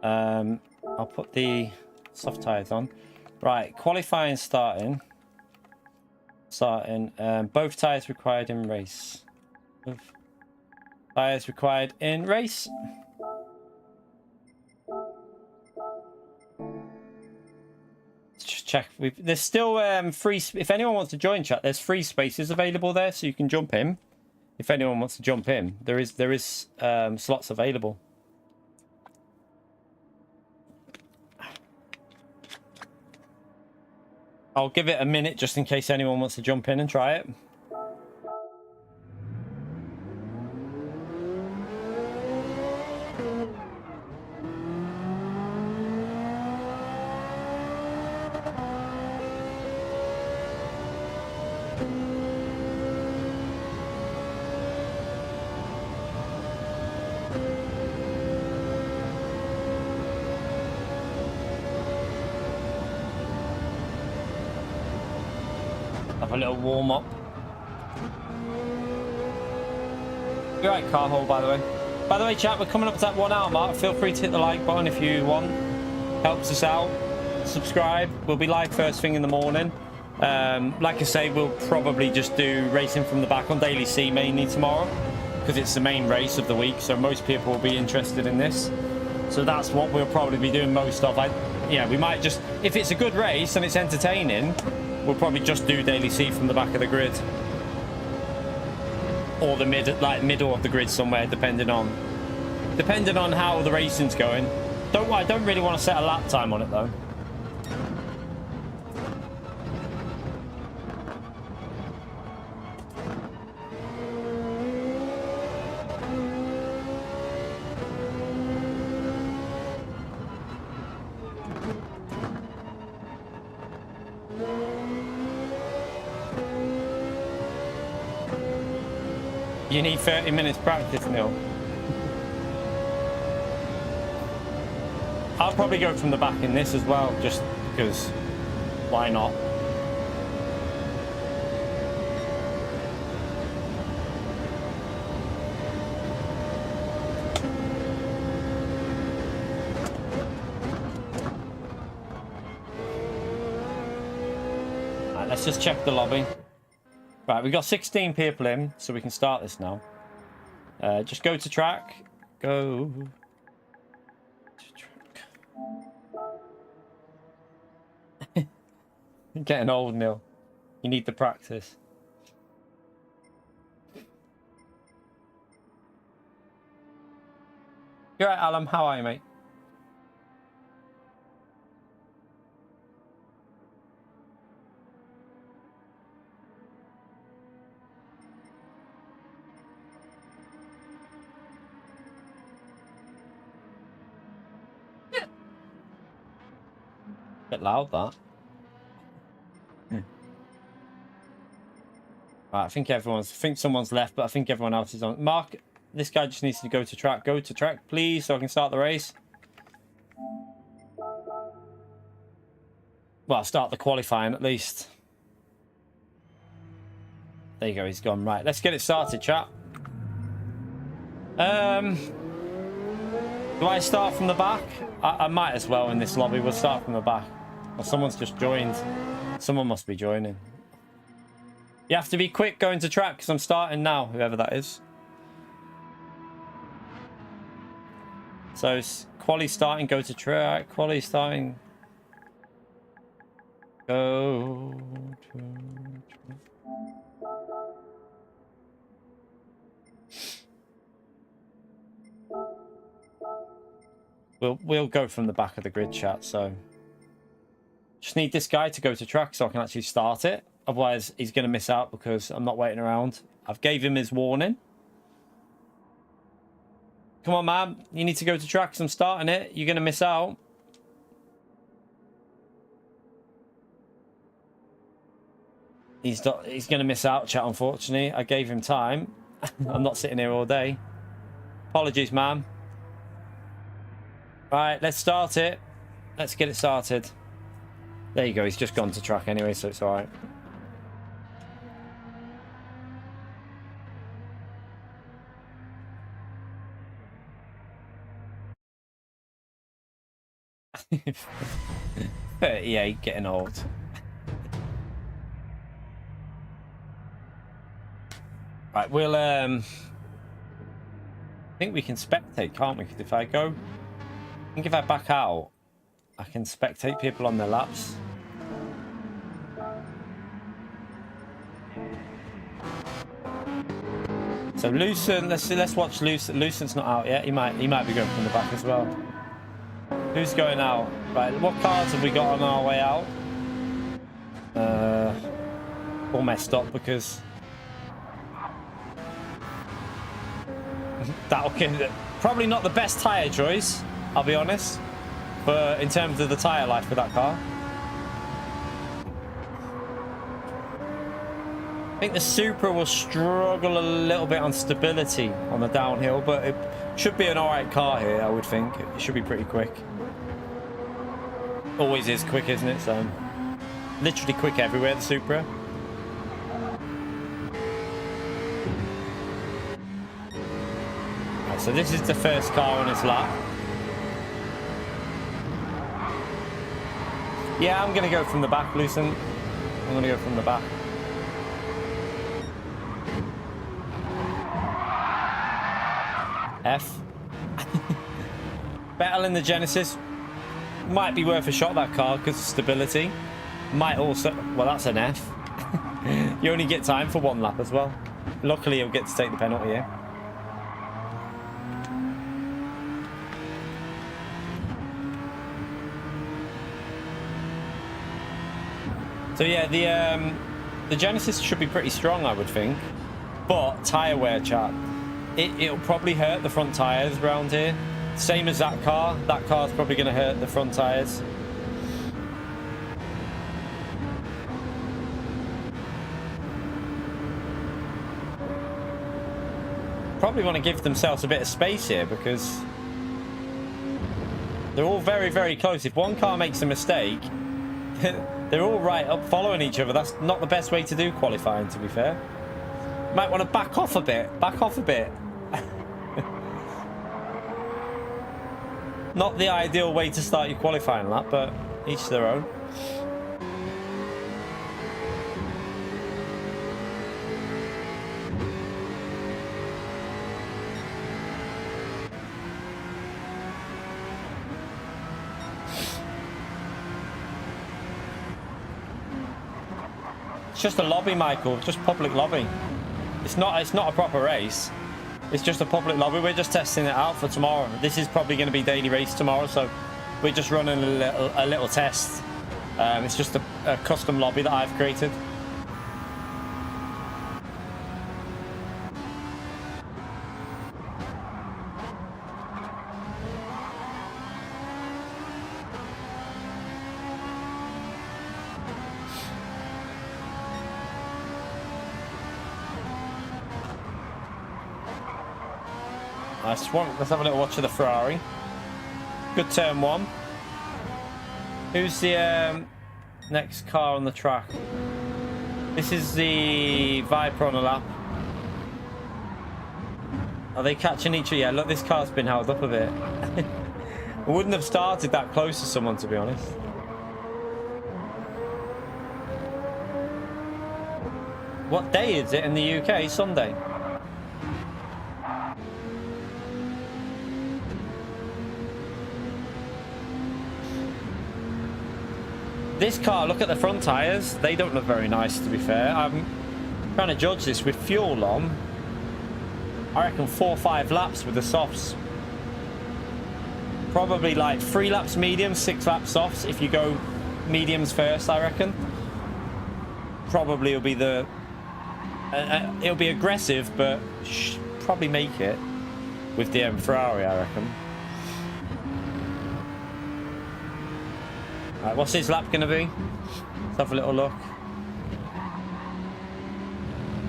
Speaker 2: I'll put the soft tires on. Right, qualifying starting. Both tires required in race. Both tires required in race. Let's just check. There's still free. If anyone wants to join chat, there's free spaces available there, so you can jump in. If anyone wants to jump in, there is slots available. I'll give it a minute just in case anyone wants to jump in and try it. Have a little warm up. You're right, car hole, by the way. By the way, chat, we're coming up to that 1 hour mark. Feel free to hit the like button if you want. Helps us out. Subscribe. We'll be live first thing in the morning. Like I say, we'll probably just do racing from the back on Daily C mainly tomorrow, because it's the main race of the week, so most people will be interested in this. So that's what we'll probably be doing most of. Yeah, we might just, if it's a good race and it's entertaining, we'll probably just do Daily C from the back of the grid, or the middle of the grid somewhere, depending on how the racing's going. I don't really want to set a lap time on it though. You need 30 minutes practice, Neil. I'll probably go from the back in this as well, just because, why not? Right, let's just check the lobby. Right, we've got 16 people in, so we can start this now. Just go to track. Go to track. You're getting old, Neil. You need the practice. You're right, Alan. How are you, mate? Bit loud, that. Right, I think someone's left, but I think everyone else is on. Mark, this guy just needs to go to track. Go to track, please, so I can start the race. Well, start the qualifying at least. There you go, he's gone. Right, let's get it started, chat. Do I start from the back? I might as well in this lobby. We'll start from the back. Well, someone's just joined. Someone must be joining. You have to be quick going to track because I'm starting now, whoever that is. So, quali starting, go to track. Quali starting. Go to track. We'll go from the back of the grid, chat, so just need this guy to go to track so I can actually start it. Otherwise, he's going to miss out because I'm not waiting around. I've gave him his warning. Come on, man. You need to go to track because I'm starting it. You're going to miss out. He's going to miss out, chat, unfortunately. I gave him time. I'm not sitting here all day. Apologies, man. Right, let's start it. Let's get it started. There you go. He's just gone to track anyway, so it's all right. 38, getting old. Right, we'll I think we can spectate, can't we? If I go, I think if I back out, I can spectate people on their laps. So Lucent, let's watch Lucent. Lucent's not out yet. He might be going from the back as well. Who's going out? Right, what cars have we got on our way out? All messed up because probably not the best tyre choice, I'll be honest, but in terms of the tyre life for that car. I think the Supra will struggle a little bit on stability on the downhill, but it should be an alright car here, I would think. It should be pretty quick. Always is quick, isn't it? So literally quick everywhere, the Supra. Right, so this is the first car on its lap. Yeah, I'm going to go from the back, Lucent. I'm going to go from the back. F. Better in the Genesis. Might be worth a shot, that car, because of stability. Might also... Well, that's an F. You only get time for one lap as well. Luckily, he'll get to take the penalty here. So yeah, the Genesis should be pretty strong, I would think. But tyre wear, chat. It'll probably hurt the front tyres around here. Same as that car. That car's probably going to hurt the front tyres. Probably want to give themselves a bit of space here because they're all very, very close. If one car makes a mistake, they're all right up following each other. That's not the best way to do qualifying, to be fair. Might want to back off a bit. Back off a bit. Not the ideal way to start your qualifying lap, but each their own. It's just a lobby, Michael. Just public lobby. It's not a proper race. It's just a public lobby. We're just testing it out for tomorrow. This is probably going to be daily race tomorrow, so we're just running a little test. It's just a custom lobby that I've created. Let's have a little watch of the Ferrari. Good turn one. Who's the next car on the track? This is the Viper on the lap. Are they catching each other? Yeah, look, this car's been held up a bit. I wouldn't have started that close to someone, to be honest. What day is it in the UK? Sunday. This car, look at the front tyres. They don't look very nice, to be fair. I'm trying to judge this with fuel on. I reckon 4 or 5 laps with the softs. Probably like 3 laps mediums, 6 laps softs. If you go mediums first, I reckon. Probably it'll be the... it'll be aggressive, but probably make it with the Ferrari, I reckon. Right, what's his lap going to be? Let's have a little look.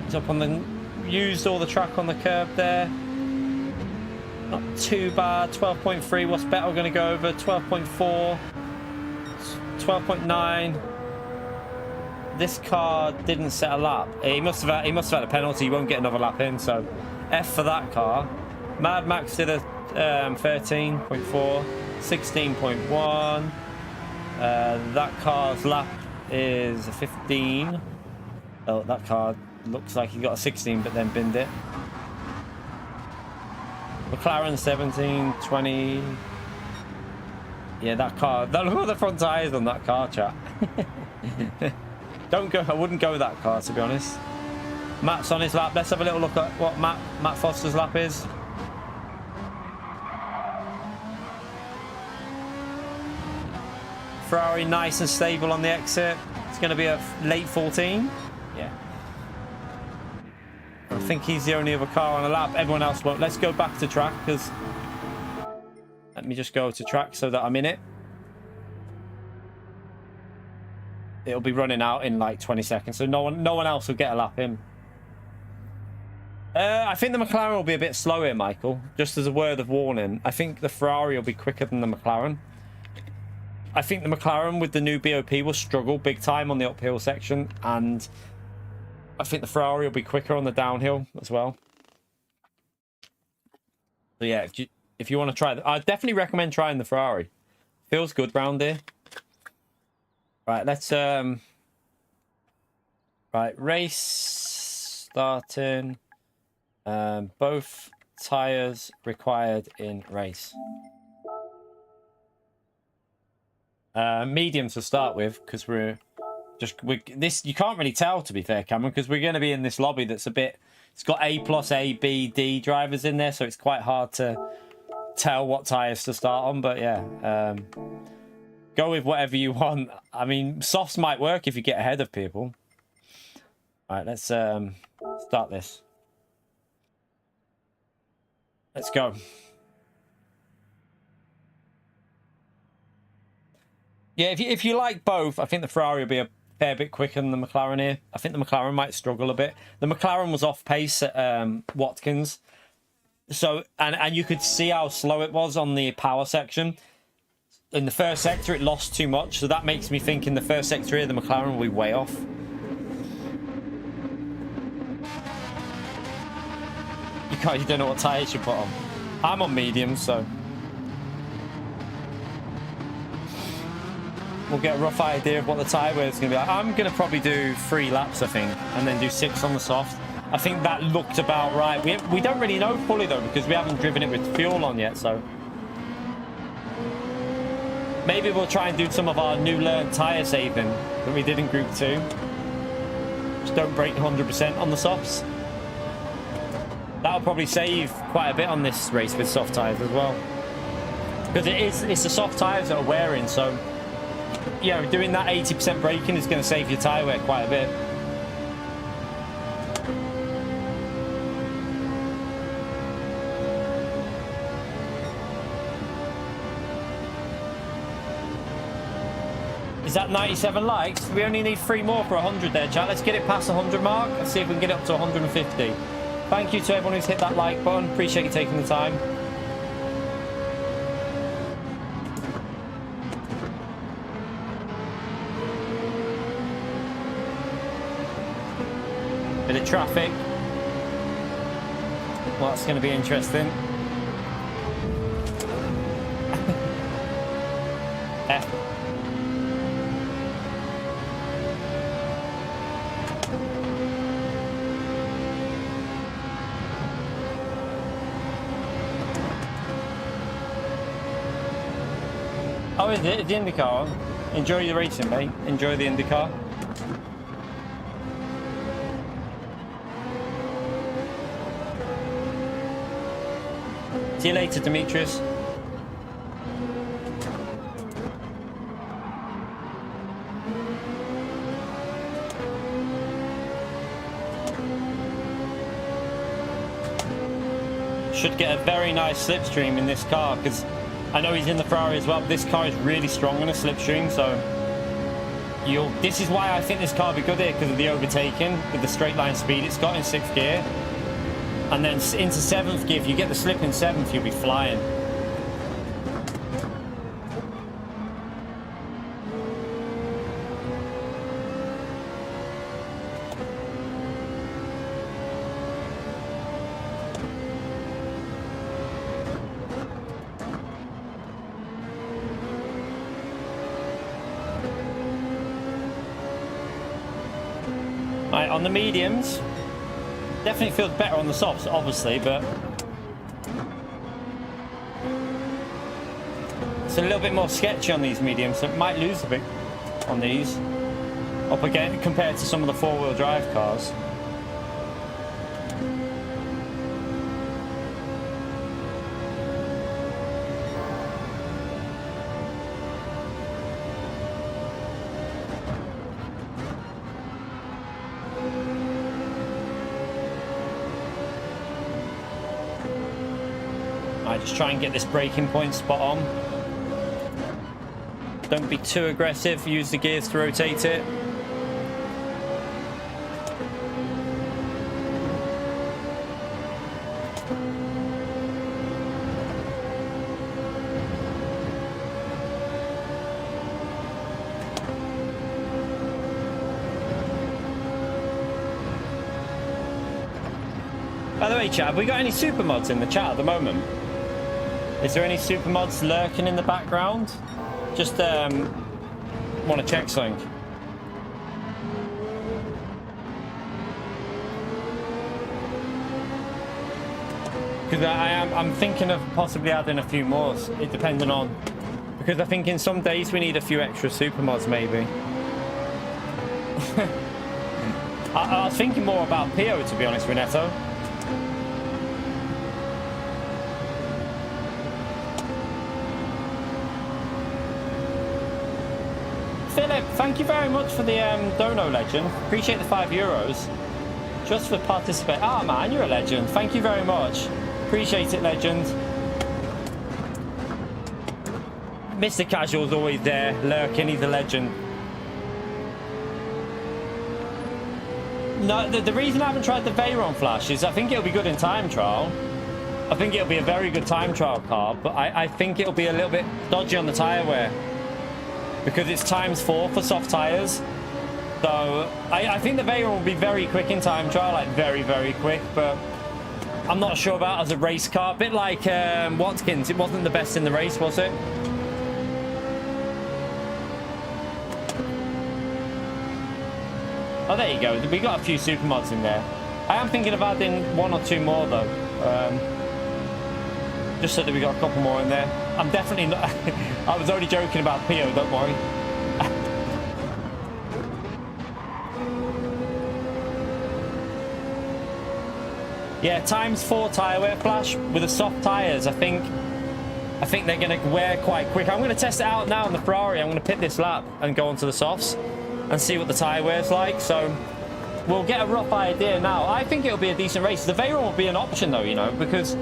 Speaker 2: He's up on the... Used all the track on the curb there. Not too bad. 12.3. What's better? We're going to go over 12.4. 12.9. This car didn't set a lap. He must have had a penalty. He won't get another lap in. So F for that car. Mad Max did a 13.4. 16.1. That car's lap is a 15. Oh, that car looks like he got a 16 but then binned it. McLaren 17, 20. Yeah, that car. Look at the front tires on that car, chat. Don't go. I wouldn't go with that car, to be honest. Matt's on his lap. Let's have a little look at what Matt Foster's lap is. Ferrari nice and stable on the exit. It's going to be a late 14. Yeah. I think he's the only other car on a lap. Everyone else won't. Let's go back to track because... Let me just go to track so that I'm in it. It'll be running out in like 20 seconds, so no one else will get a lap in. I think the McLaren will be a bit slow here, Michael. Just as a word of warning, I think the Ferrari will be quicker than the McLaren. I think the McLaren with the new BOP will struggle big time on the uphill section, and I think the Ferrari will be quicker on the downhill as well. So yeah, if you want to try, I definitely recommend trying the Ferrari. Feels good round here. Right, let's right, race starting. Both tires required in race. Medium to start with, because this you can't really tell, to be fair, Cameron, because we're going to be in this lobby that's a bit, it's got A+, A, B, D drivers in there, so it's quite hard to tell what tires to start on. But yeah, go with whatever you want. I mean, softs might work if you get ahead of people. All right, let's start this. Let's go. Yeah, if you like both, I think the Ferrari will be a fair bit quicker than the McLaren here. I think the McLaren might struggle a bit. The McLaren was off pace at Watkins. So, and you could see how slow it was on the power section. In the first sector, it lost too much. So that makes me think in the first sector here, the McLaren will be way off. You don't know what tyres you put on. I'm on medium, so we'll get a rough idea of what the tyre wear is going to be like. I'm going to probably do 3 laps, I think, and then do 6 on the soft. I think that looked about right. We don't really know fully, though, because we haven't driven it with fuel on yet, so maybe we'll try and do some of our new learned tyre saving that we did in Group 2. Just don't break 100% on the softs. That'll probably save quite a bit on this race with soft tyres as well. Because it's the soft tyres that are wearing, so yeah, doing that 80% braking is going to save your tyre wear quite a bit. Is that 97 likes? We only need 3 more for 100 there, chat. Let's get it past the 100 mark. Let's see if we can get it up to 150. Thank you to everyone who's hit that like button. Appreciate you taking the time. Bit of traffic. Well, that's going to be interesting. F. Oh, is it? Is the IndyCar on? Enjoy the racing, mate. Enjoy the IndyCar. See you later, Demetrius. Should get a very nice slipstream in this car, because I know he's in the Ferrari as well, but this car is really strong on a slipstream, so this is why I think this car will be good here, because of the overtaking with the straight line speed it's got in 6th gear. And then into 7th gear, if you get the slip in 7th, you'll be flying. Right, on the mediums, definitely feels better on the softs, obviously, but it's a little bit more sketchy on these mediums, so it might lose a bit on these up again compared to some of the four-wheel drive cars. Just try and get this braking point spot on. Don't be too aggressive. Use the gears to rotate it. By the way, chat, have we got any super mods in the chat at the moment? Is there any super mods lurking in the background? Just want to check something. Because I'm thinking of possibly adding a few more, it depending on, because I think in some days we need a few extra super mods maybe. I was thinking more about Pio, to be honest with Neto. Philip, thank you very much for the dono, legend. Appreciate the €5 just for participating. Ah, man, you're a legend. Thank you very much. Appreciate it, legend. Mr. Casual's always there, lurking. He's a legend. No, the reason I haven't tried the Veyron Flash is I think it'll be good in time trial. I think it'll be a very good time trial car, but I think it'll be a little bit dodgy on the tyre wear, because it's ×4 for soft tyres. So I think the Veyron will be very quick in time trial, like very, very quick, but I'm not sure about as a race car. A bit like Watkins, it wasn't the best in the race, was it? Oh, there you go. We got a few super mods in there. I am thinking of adding 1 or 2 more though. Just so that we got a couple more in there. I'm definitely not... I was already joking about Pio, don't worry. Yeah, ×4 tyre wear Flash with the soft tyres. I think they're going to wear quite quick. I'm going to test it out now on the Ferrari. I'm going to pit this lap and go onto the softs and see what the tyre wear's like. So we'll get a rough idea now. I think it'll be a decent race. The Veyron will be an option though, you know, because...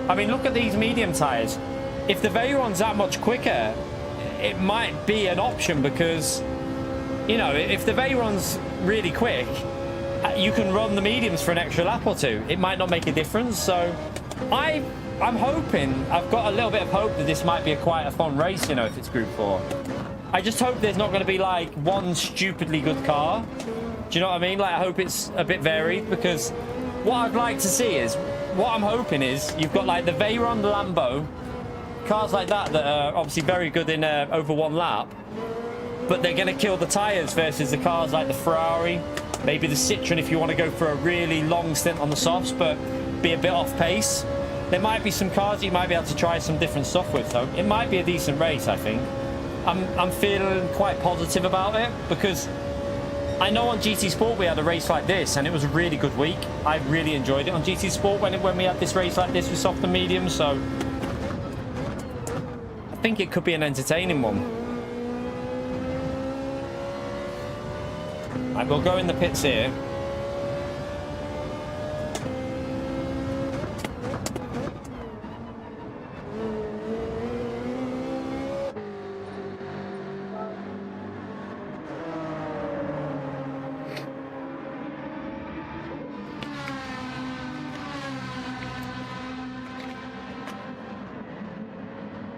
Speaker 2: I mean, look at these medium tyres. If the Veyron's that much quicker, it might be an option because, you know, if the Veyron's really quick, you can run the mediums for an extra lap or two. It might not make a difference. So I'm hoping, I've got a little bit of hope that this might be quite a fun race, you know, if it's Group 4. I just hope there's not going to be like one stupidly good car. Do you know what I mean? Like, I hope it's a bit varied, because what I'd like to see is, what I'm hoping is you've got like the Veyron, the Lambo, cars like that are obviously very good in over one lap, but they're going to kill the tyres versus the cars like the Ferrari, maybe the Citroen if you want to go for a really long stint on the softs but be a bit off pace. There might be some cars you might be able to try some different stuff with, though. It might be a decent race, I think. I'm feeling quite positive about it, because I know on GT Sport we had a race like this and it was a really good week. I really enjoyed it on GT Sport when we had this race like this with soft and medium, so I think it could be an entertaining one. Right, we'll go in the pits here.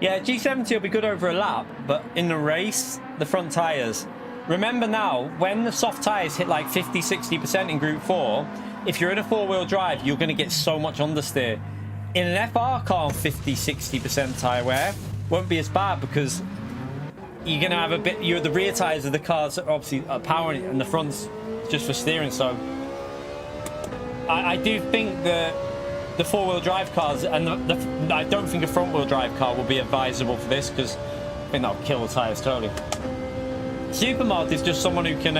Speaker 2: Yeah, G70 will be good over a lap, but in the race, the front tyres. Remember now, when the soft tyres hit like 50-60% in Group 4, if you're in a four-wheel drive, you're going to get so much understeer. In an FR car, 50-60% tyre wear won't be as bad, because you're going to have a bit... the rear tyres of the cars are obviously powering it, and the fronts just for steering. So I do think that the four-wheel drive cars, and I don't think a front-wheel drive car will be advisable for this, because I think that'll kill the tires totally. Supermod is just someone who can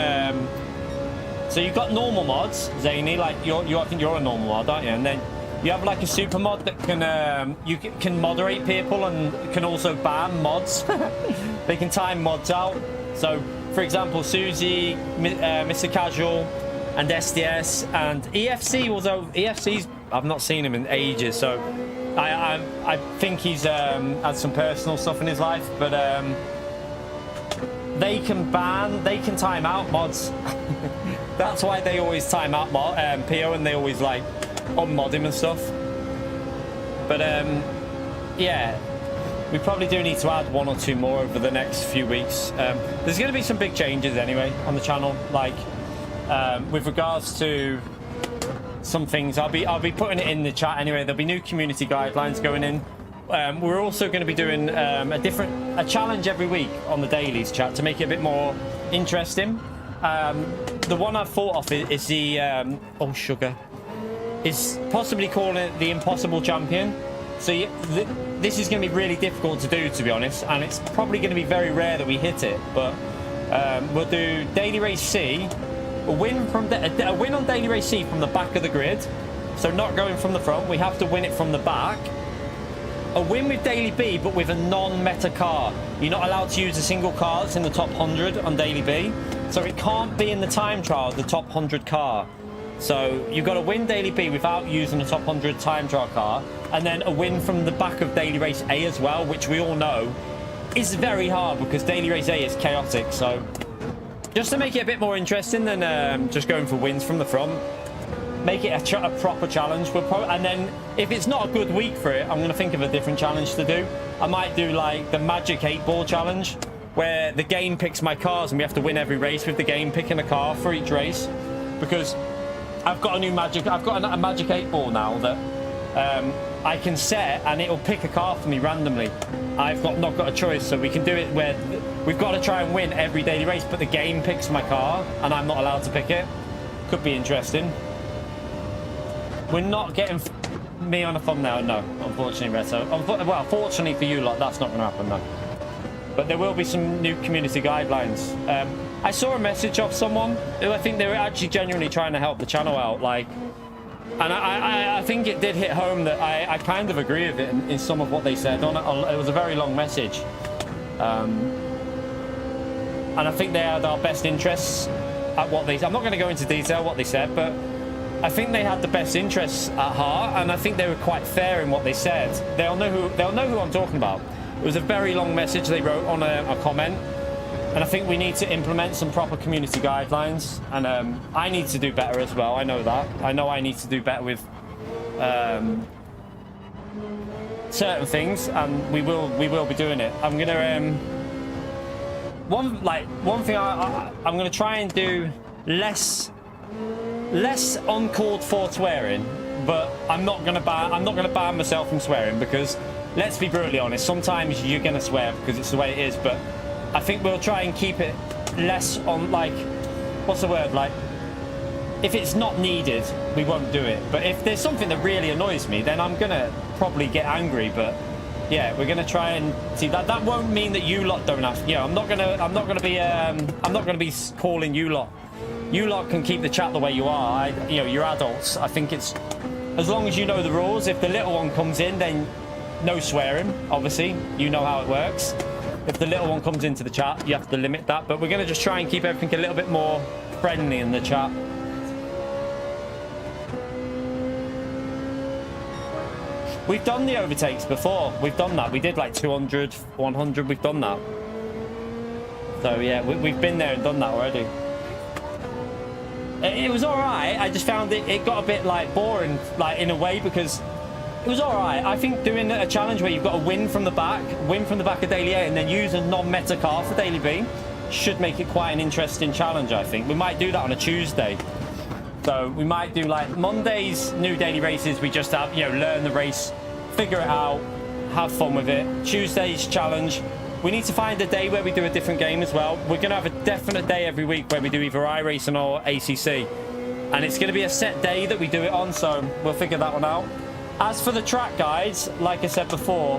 Speaker 2: so you've got normal mods, Zany, like I think you're a normal mod, aren't you? And then you have like a super mod that can you can moderate people and can also ban mods. They can time mods out. So for example, Susie, Mr. Casual, and SDS and EFC, although EFC's, I've not seen him in ages, so I think he's had some personal stuff in his life, but they can time out mods. That's why they always time out PO, and they always like unmod him and stuff. But yeah, we probably do need to add one or two more over the next few weeks. There's going to be some big changes anyway on the channel, like with regards to some things. I'll be putting it in the chat anyway. There'll be new community guidelines going in. We're also going to be doing a challenge every week on the dailies chat to make it a bit more interesting. The one I've thought of is the oh sugar, is possibly calling it the Impossible Champion. So this is going to be really difficult to do, to be honest, and it's probably going to be very rare that we hit it. But we'll do Daily Race C, a win on Daily Race C from the back of the grid, so not going from the front. We have to win it from the back. A win with Daily B, but with a non-meta car. You're not allowed to use a single car that's in the top 100 on Daily B, so it can't be in the time trial the top 100 car. So you've got to win Daily B without using a top 100 time trial car, and then a win from the back of Daily Race A as well, which we all know is very hard because Daily Race A is chaotic. So just to make it a bit more interesting than just going for wins from the front, make it a proper challenge. And then if it's not a good week for it, I'm going to think of a different challenge to do. I might do like the Magic 8-Ball challenge, where the game picks my cars and we have to win every race with the game picking a car for each race. Because I've got a new Magic, I've got a Magic 8-Ball now that I can set, and it'll pick a car for me randomly. I've not got a choice, so we can do it where we've got to try and win every daily race, but the game picks my car and I'm not allowed to pick it. Could be interesting. We're not getting me on a thumbnail, no, unfortunately, Reto. Well, fortunately for you lot, that's not going to happen, no. But there will be some new community guidelines. I saw a message of someone who I think they were actually genuinely trying to help the channel out, like, and I think it did hit home that I kind of agree with it in some of what they said. It was a very long message. And I think they had our best interests at what they said. I'm not going to go into detail what they said, but I think they had the best interests at heart, and I think they were quite fair in what they said. They'll know who I'm talking about. It was a very long message they wrote on a comment, and I think we need to implement some proper community guidelines, and I need to do better as well. I know that. I know I need to do better with certain things, and we will be doing it. I'm gonna one thing I'm gonna try and do less uncalled for swearing, but I'm not gonna ban myself from swearing, because let's be brutally honest, sometimes you're gonna swear because it's the way it is. But I think we'll try and keep it less on, like, what's the word, like, if it's not needed, we won't do it. But if there's something that really annoys me, then I'm gonna probably get angry. But yeah, we're gonna try and see that. That won't mean that you lot don't have. Yeah, I'm not gonna be calling you lot. You lot can keep the chat the way you are. You're adults. I think it's, as long as you know the rules. If the little one comes in, then no swearing. Obviously, you know how it works. If the little one comes into the chat, you have to limit that. But we're going to just try and keep everything a little bit more friendly in the chat. We've done the overtakes before. We've done that. We did like 200, 100. We've done that. So yeah, we've been there and done that already. It was all right. I just found it got a bit like boring, like, in a way, because it was all right. I think doing a challenge where you've got to win from the back of Daily A, and then use a non-meta car for Daily B should make it quite an interesting challenge. I think we might do that on a Tuesday. So we might do like Mondays, new daily races. We just have, learn the race, figure it out, have fun with it. Tuesday's challenge, we need to find a day where we do a different game as well. We're going to have a definite day every week where we do either iRacing or ACC. And it's going to be a set day that we do it on, so we'll figure that one out. As for the track guides, like I said before,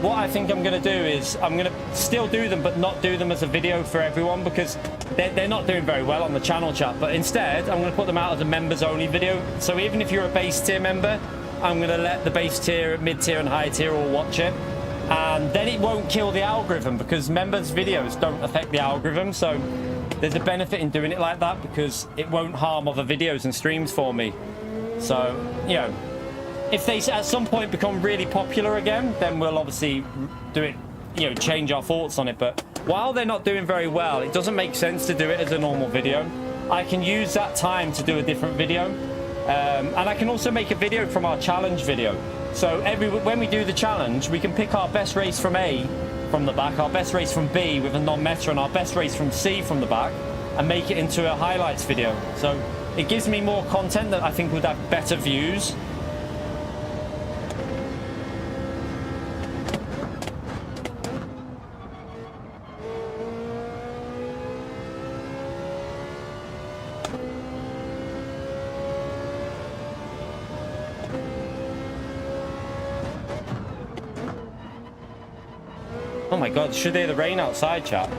Speaker 2: what I think I'm going to do is I'm going to still do them, but not do them as a video for everyone, because they're not doing very well on the channel, chat. But instead, I'm going to put them out as a members-only video. So even if you're a base tier member, I'm going to let the base tier, mid-tier, and high tier all watch it. And then it won't kill the algorithm, because members' videos don't affect the algorithm. So there's a benefit in doing it like that, because it won't harm other videos and streams for me. So, you know, if they at some point become really popular again, then we'll obviously do it, you know, change our thoughts on it. But while they're not doing very well, it doesn't make sense to do it as a normal video. I can use that time to do a different video. And I can also make a video from our challenge video. So when we do the challenge, we can pick our best race from A from the back, our best race from B with a non-meta, and our best race from C from the back, and make it into a highlights video. So it gives me more content that I think would have better views. Oh my god, should hear the rain outside, chat.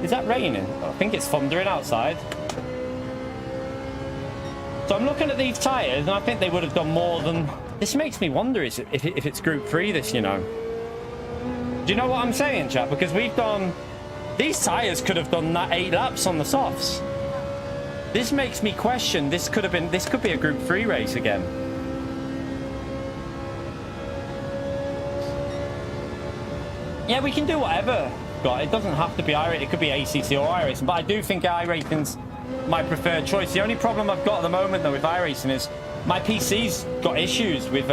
Speaker 2: Is that raining? I think it's thundering outside. So I'm looking at these tyres, and I think they would have done more than... This makes me wonder if it's Group 3, this, you know. Do you know what I'm saying, chat? Because we've done... These tyres could have done that 8 laps on the softs. This makes me question, this could be a Group 3 race again. Yeah, we can do whatever. God, it doesn't have to be iRacing. It could be ACC or iRacing. But I do think iRacing's my preferred choice. The only problem I've got at the moment, though, with iRacing is my PC's got issues with...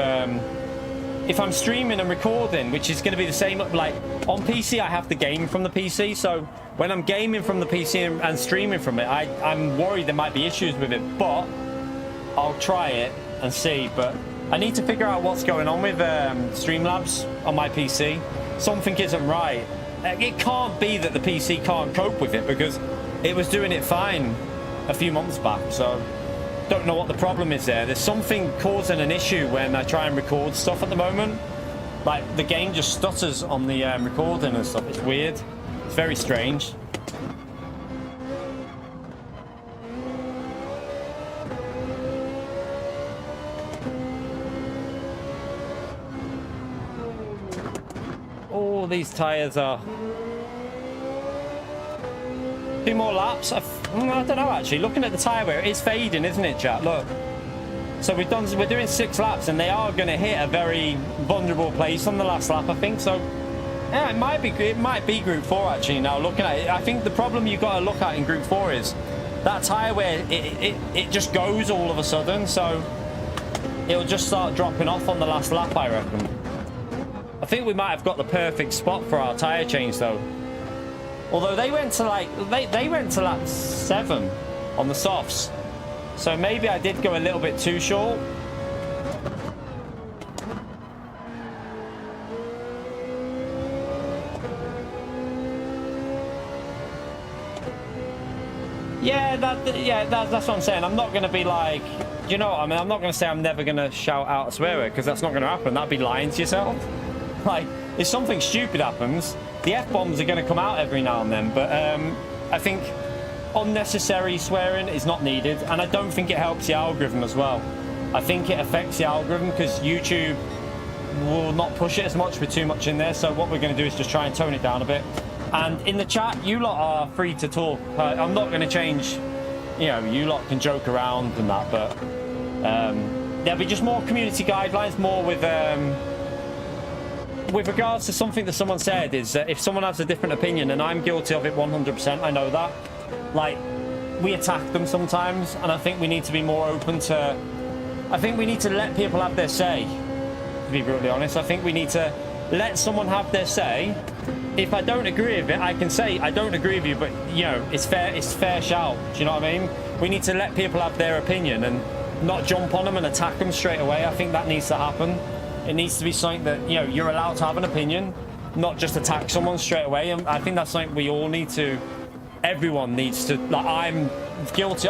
Speaker 2: if I'm streaming and recording, which is going to be the same... Like, on PC, I have to game from the PC. So when I'm gaming from the PC and streaming from it, I'm worried there might be issues with it. But I'll try it and see. But I need to figure out what's going on with Streamlabs on my PC. Something isn't right. It can't be that the PC can't cope with it, because it was doing it fine a few months back. So don't know what the problem is there. There's something causing an issue when I try and record stuff at the moment. Like, the game just stutters on the recording and stuff. It's weird. It's very strange. All these tyres are... 2 more laps? I don't know, actually. Looking at the tyre wear, it is fading, isn't it, chat? Look. So we're doing 6 laps, and they are going to hit a very vulnerable place on the last lap, I think. So, yeah, it might be Group 4, actually, now looking at it. I think the problem you've got to look at in Group 4 is that tyre wear, it just goes all of a sudden. So it'll just start dropping off on the last lap, I reckon. I think we might have got the perfect spot for our tyre change, though. Although they went to like they went to lap 7 on the softs, so maybe I did go a little bit too short. Yeah, that's what I'm saying. I'm not going to be like, you know what I mean? I'm not going to say I'm never going to shout out a swear word, because that's not going to happen. That'd be lying to yourself. Like, if something stupid happens, the F-bombs are going to come out every now and then. But I think unnecessary swearing is not needed. And I don't think it helps the algorithm as well. I think it affects the algorithm, because YouTube will not push it as much with too much in there. So what we're going to do is just try and tone it down a bit. And in the chat, you lot are free to talk. I'm not going to change, you know, you lot can joke around and that. But there'll be just more community guidelines, more with regards to something that someone said, is that if someone has a different opinion, and I'm guilty of it 100%, I know that, like, we attack them sometimes, and I think we need to be more open to... I think we need to let people have their say, to be brutally honest. I think we need to let someone have their say. If I don't agree with it, I can say, I don't agree with you, but, you know, it's fair shout. Do you know what I mean? We need to let people have their opinion and not jump on them and attack them straight away. I think that needs to happen. It needs to be something that, you know, you're allowed to have an opinion, not just attack someone straight away. And I think that's something we all need to, everyone needs to, like, I'm guilty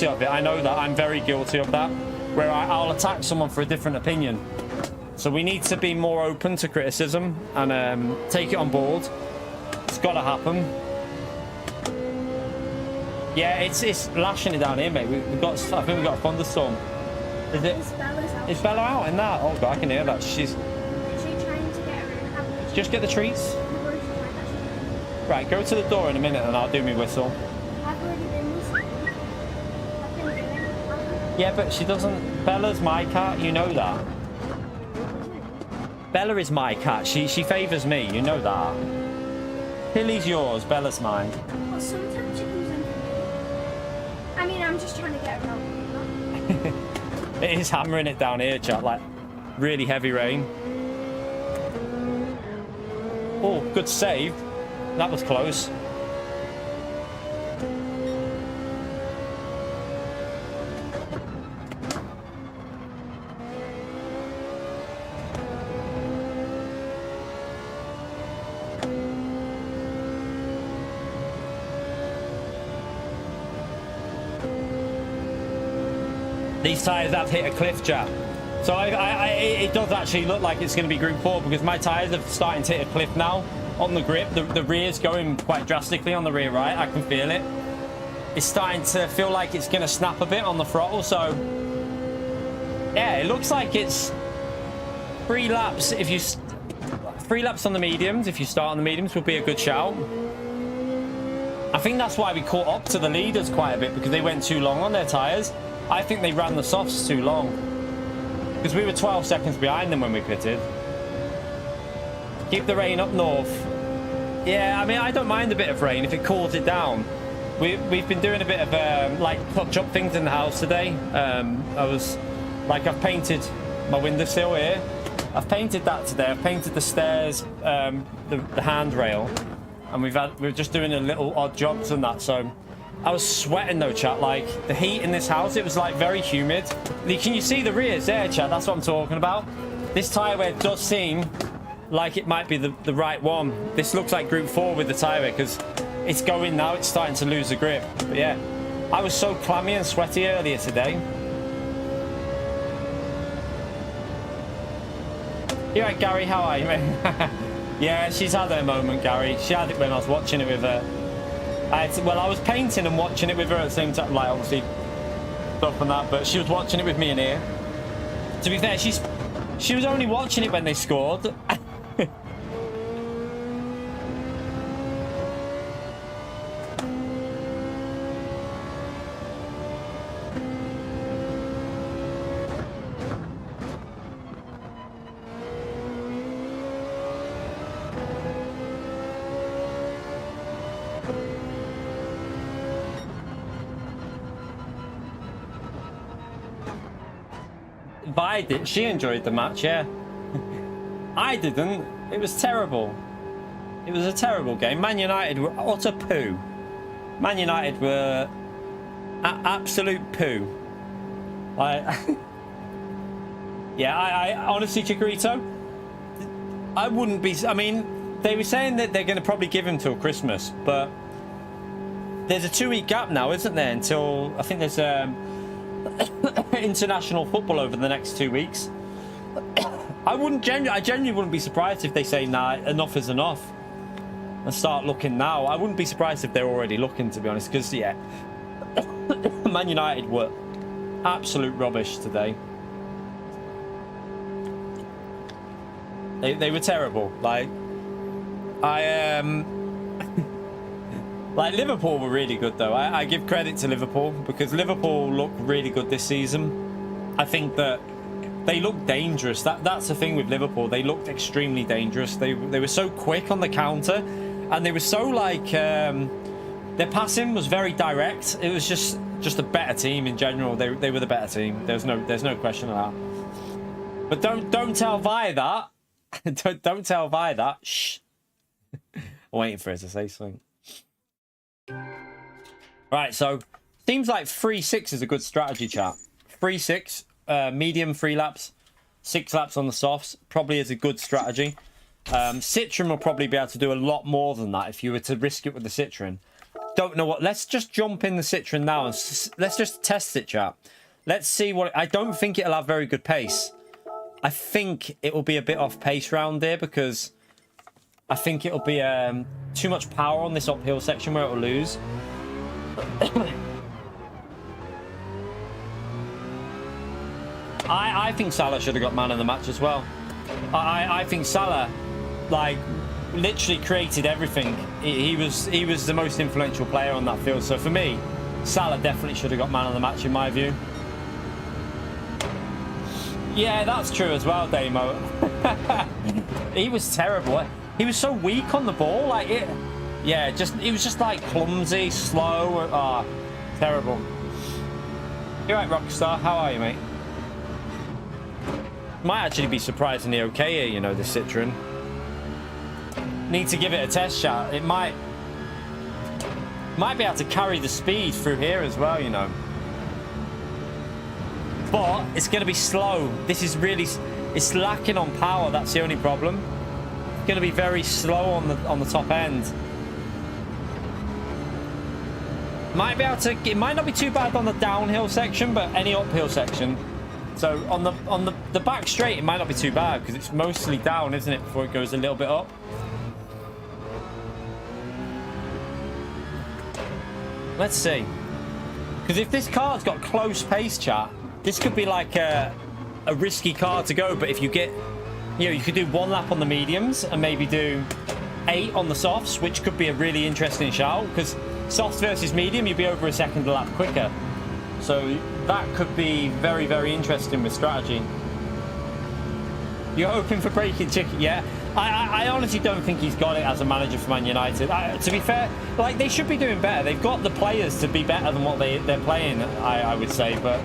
Speaker 2: of it. I know that I'm very guilty of that, where I'll attack someone for a different opinion. So we need to be more open to criticism and take it on board. It's got to happen. Yeah, it's lashing it down here, mate. I think we've got a thunderstorm. Is it? Is Bella out in that? Oh god, I can hear that. She's
Speaker 1: trying to get her.
Speaker 2: Just get the treats. Right, go to the door in a minute and I'll do my whistle.
Speaker 1: I've already been whistling.
Speaker 2: Yeah, but she doesn't. Bella's my cat, you know that. Bella is my cat. She favours me, you know that. Tilly's yours, Bella's mine.
Speaker 1: Well, sometimes she comes in for me. I mean, I'm just trying to get her out.
Speaker 2: It is hammering it down here, chat, like really heavy rain. Oh, good save. That was close. These tyres have hit a cliff, chat. So it does actually look like it's going to be Group 4 because my tyres are starting to hit a cliff now on the grip. The rear's going quite drastically on the rear right. I can feel it. It's starting to feel like it's going to snap a bit on the throttle. So, yeah, it looks like it's 3 laps. If you 3 laps on the mediums, if you start on the mediums, will be a good shout. I think that's why we caught up to the leaders quite a bit because they went too long on their tyres. I think they ran the softs too long because we were 12 seconds behind them when we pitted. Keep the rain up north. Yeah, I mean, I don't mind a bit of rain if it cools it down. We've been doing a bit of like touch-up things in the house today. I've painted my windowsill here. I've painted that today. I've painted the stairs, the handrail, and we're just doing a little odd jobs and that. So I was sweating though, chat. Like the heat in this house, it was like very humid. Can you see the rears there, chat? That's what I'm talking about. This tyre wear does seem like it might be the right one. This looks like Group 4 with the tyre wear because it's going now. It's starting to lose the grip. But yeah, I was so clammy and sweaty earlier today. You right, Gary? How are you, mate? Yeah, she's had her moment, Gary. She had it when I was watching it with her. I was painting and watching it with her at the same time, like obviously stuff and that, but she was watching it with me in here. To be fair, she was only watching it when they scored. She enjoyed the match, yeah. I didn't. It was terrible. It was a terrible game. Man United were utter poo. Man United were absolute poo. Yeah, I honestly, Chikorito, I wouldn't be. I mean, they were saying that they're going to probably give him till Christmas, but there's a 2-week gap now, isn't there? Until I think there's international football over the next 2 weeks. I genuinely wouldn't be surprised if they say, nah, enough is enough, and start looking now. I wouldn't be surprised if they're already looking, to be honest, because yeah, Man United were absolute rubbish today. They were terrible. Like like Liverpool were really good though. I give credit to Liverpool because Liverpool look really good this season. I think that they look dangerous. That's the thing with Liverpool. They looked extremely dangerous. They were so quick on the counter, and they were so like their passing was very direct. It was just a better team in general. They were the better team. There's no question of that. But don't tell Vi that. don't tell Vi that. Shh. I'm waiting for her to say something. Right, so seems like 3-6 is a good strategy, chat. 3-6, medium 3 laps, 6 laps on the softs probably is a good strategy. Citroen will probably be able to do a lot more than that if you were to risk it with the Citroen. Don't know what. Let's just jump in the Citroen now and let's just test it, chat. Let's see what. I don't think it'll have very good pace. I think it will be a bit off pace round there because I think it'll be too much power on this uphill section where it'll lose. I think Salah should have got man of the match as well. I think Salah, like, literally created everything. He was the most influential player on that field. So for me, Salah definitely should have got man of the match in my view. Yeah, that's true as well, Damo. He was terrible. He was so weak on the ball. Like it. Yeah, he was just like clumsy, slow. Ah, terrible. You're right, Rockstar. How are you, mate? Might actually be surprisingly okay here, you know, the Citroen. Need to give it a test shot. It might be able to carry the speed through here as well, you know. But it's going to be slow. This is really, it's lacking on power. That's the only problem. It's going to be very slow on the top end. Might be able to. It might not be too bad on the downhill section, but any uphill section. So on the back straight, it might not be too bad because it's mostly down, isn't it, before it goes a little bit up. Let's see. Because if this car's got close pace, chat, this could be like a risky car to go. But if you get, you know, you could do 1 lap on the mediums and maybe do 8 on the softs, which could be a really interesting shout. Because softs versus medium, you'd be over a second a lap quicker. So that could be very, very interesting with strategy. You're hoping for breaking chicken, yeah? I honestly don't think he's got it as a manager for Man United. To be fair, like, they should be doing better. They've got the players to be better than what they're playing, I would say. But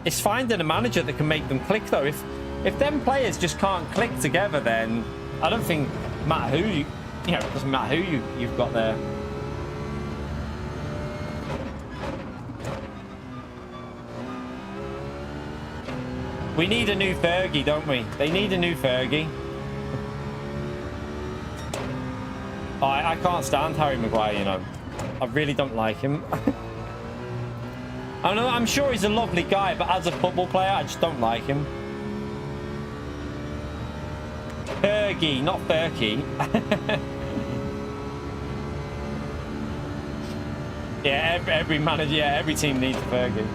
Speaker 2: it's finding a manager that can make them click, though. If them players just can't click together, then I don't think matter who it doesn't matter who you've got there. We need a new Fergie, don't we? They need a new Fergie. Oh, I can't stand Harry Maguire, you know. I really don't like him. I'm sure he's a lovely guy, but as a football player, I just don't like him. Fergie, not Fergie. Yeah, every manager, yeah, every team needs a Fergie.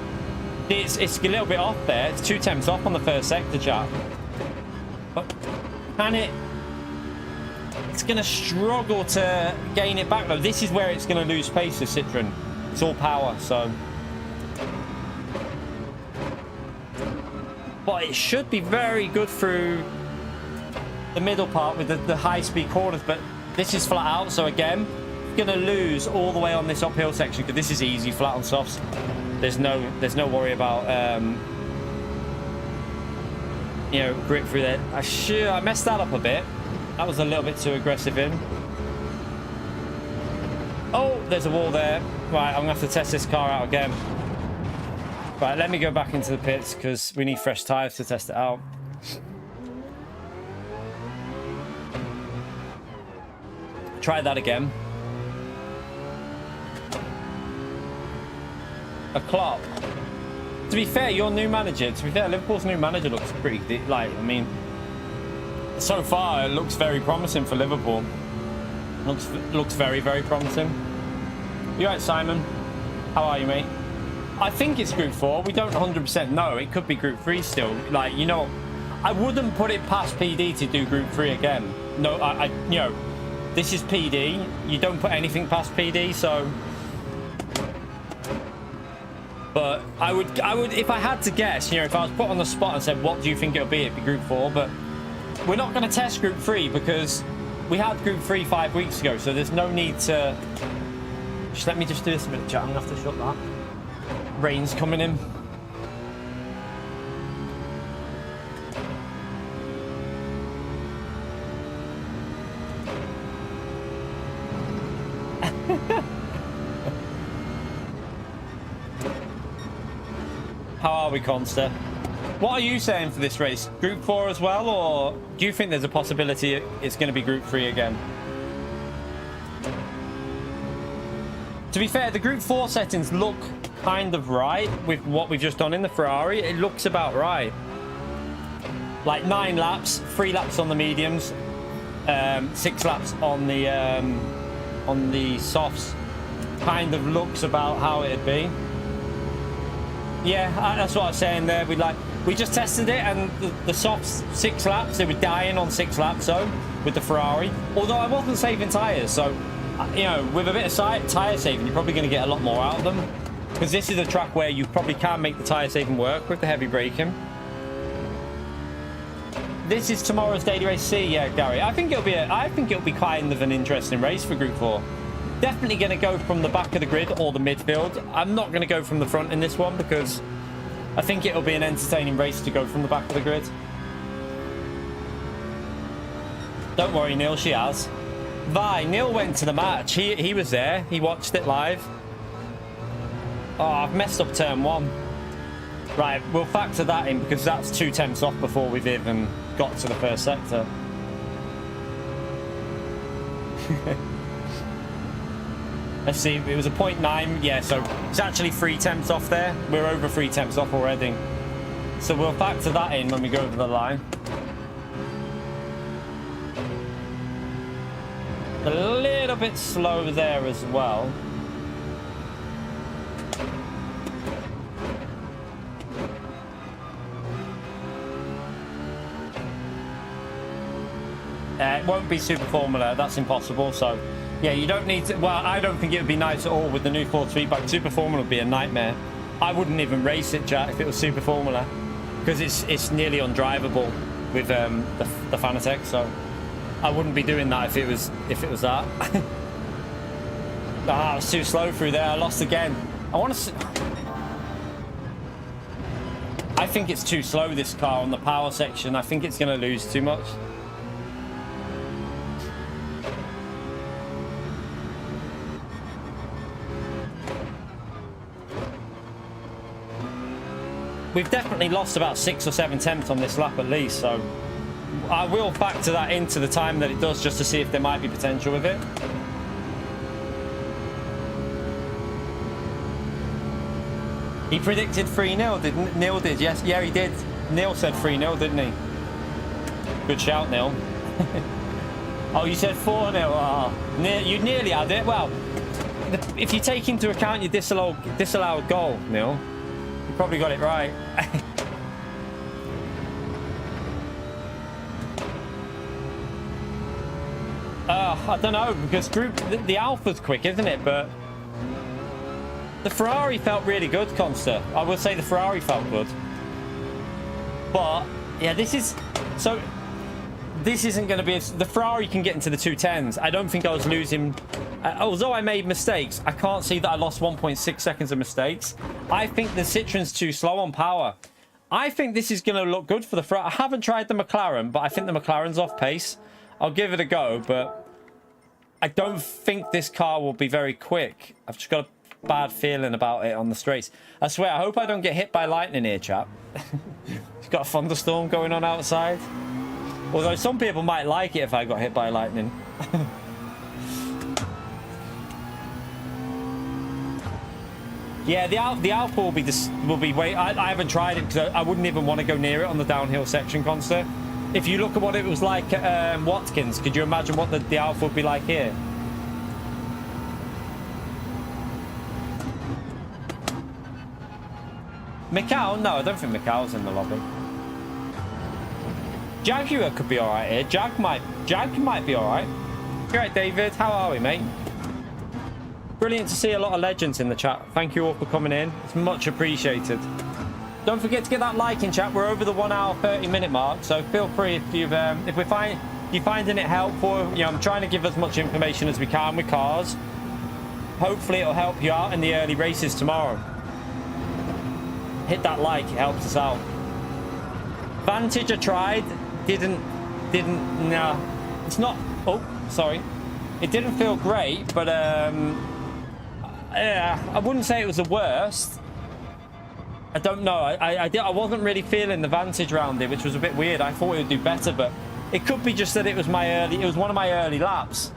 Speaker 2: It's a little bit off there. It's 2 temps off on the first sector, chat. But can it? It's going to struggle to gain it back, though. This is where it's going to lose pace with Citroen. It's all power, so. But it should be very good through the middle part with the high-speed corners. But this is flat out, so again, going to lose all the way on this uphill section because this is easy, flat on softs. There's no worry about you know, grip through there. I messed that up a bit. That was a little bit too aggressive in. Oh, there's a wall there. Right, I'm gonna have to test this car out again. Right, let me go back into the pits because we need fresh tires to test it out. Try that again. A Klopp. To be fair, your new manager, Liverpool's new manager looks pretty, like, I mean, so far it looks very promising for Liverpool. Looks very, very promising. You right, Simon? How are you, mate? I think it's Group 4. We don't 100% know. It could be Group 3 still. Like, you know, I wouldn't put it past PD to do Group 3 again. No, you know, this is PD. You don't put anything past PD, so. But I would, if I had to guess, you know, if I was put on the spot and said, what do you think it'll be? It'd be Group 4. But we're not going to test Group 3 because we had Group 3 5 weeks ago. So there's no need to. Just let me just do this a minute, chat. I'm going to have to shut that. Rain's coming in. How are we, Conster? What are you saying for this race? Group 4 as well, or do you think there's a possibility it's going to be Group 3 again? To be fair, the Group 4 settings look kind of right with what we've just done in the Ferrari. It looks about right. Like 9 laps, 3 laps on the mediums, 6 laps on the softs. Kind of looks about how it'd be. Yeah, that's what I was saying there. We just tested it, and the softs 6 laps, they were dying on 6 laps though with the Ferrari. Although I wasn't saving tyres, so you know, with a bit of tyre saving, you're probably going to get a lot more out of them. Because this is a track where you probably can make the tyre saving work with the heavy braking. This is tomorrow's daily race C, yeah, Gary. I think it'll be kind of an interesting race for Group 4. Definitely going to go from the back of the grid or the midfield. I'm not going to go from the front in this one because I think it'll be an entertaining race to go from the back of the grid. Don't worry, Neil, she has. Neil went to the match. He was there. He watched it live. Oh, I've messed up turn 1. Right, we'll factor that in because that's 2 tenths off before we've even got to the first sector. Let's see, it was a 0.9. Yeah, so it's actually 3 tenths off there. We're over 3 tenths off already. So we'll factor that in when we go over the line. A little bit slow there as well. It won't be Super Formula, that's impossible. So yeah, you don't need to, well, I don't think it would be nice at all with the new 4 speedback. Super Formula would be a nightmare. I wouldn't even race it, Jack, if it was Super Formula, because it's nearly undrivable with the Fanatec. So I wouldn't be doing that if it was that. Ah, I was too slow through there. I lost again. I think it's too slow, this car, on the power section. I think it's going to lose too much. We've definitely lost about 6 or 7 tenths on this lap at least, so I will factor that into the time that it does just to see if there might be potential with it. He predicted 3-0, didn't Neil? Did, yes, yeah, he did. Neil said 3-0, didn't he? Good shout, Neil. Oh, you said 4-0. Oh, you nearly had it. Well, if you take into account your disallowed goal, Neil, you probably got it right. I don't know, because the Alpha's quick, isn't it? But the Ferrari felt really good, Consta. I would say the Ferrari felt good. But yeah, this isn't going to be the Ferrari can get into the 210s. I don't think I was losing. Although I made mistakes, I can't see that I lost 1.6 seconds of mistakes. I think the Citroen's too slow on power. I think this is going to look good for the Ferrari. I haven't tried the McLaren, but I think the McLaren's off pace. I'll give it a go, but I don't think this car will be very quick. I've just got a bad feeling about it on the straights. I swear, I hope I don't get hit by lightning here, chap. It's got a thunderstorm going on outside. Although some people might like it if I got hit by lightning. Yeah, the Alpha will be wait. I haven't tried it because I wouldn't even want to go near it on the downhill section, Consta. If you look at what it was like at Watkins, could you imagine what the Alpha would be like here? Mikau? No, I don't think Mikau's in the lobby. Jaguar could be alright here. Jag might be alright. You alright, David? How are we, mate? Brilliant to see a lot of legends in the chat. Thank you all for coming in. It's much appreciated. Don't forget to get that like in chat. We're over the 1 hour 30 minute mark, so feel free if you're finding it helpful. You know, I'm trying to give as much information as we can with cars. Hopefully it'll help you out in the early races tomorrow. Hit that like, it helps us out. Vantage I tried, no, it's not. Oh, sorry. It didn't feel great, but yeah, I wouldn't say it was the worst. I don't know. I wasn't really feeling the Vantage round it, which was a bit weird. I thought it would do better, but it could be just that it was one of my early laps.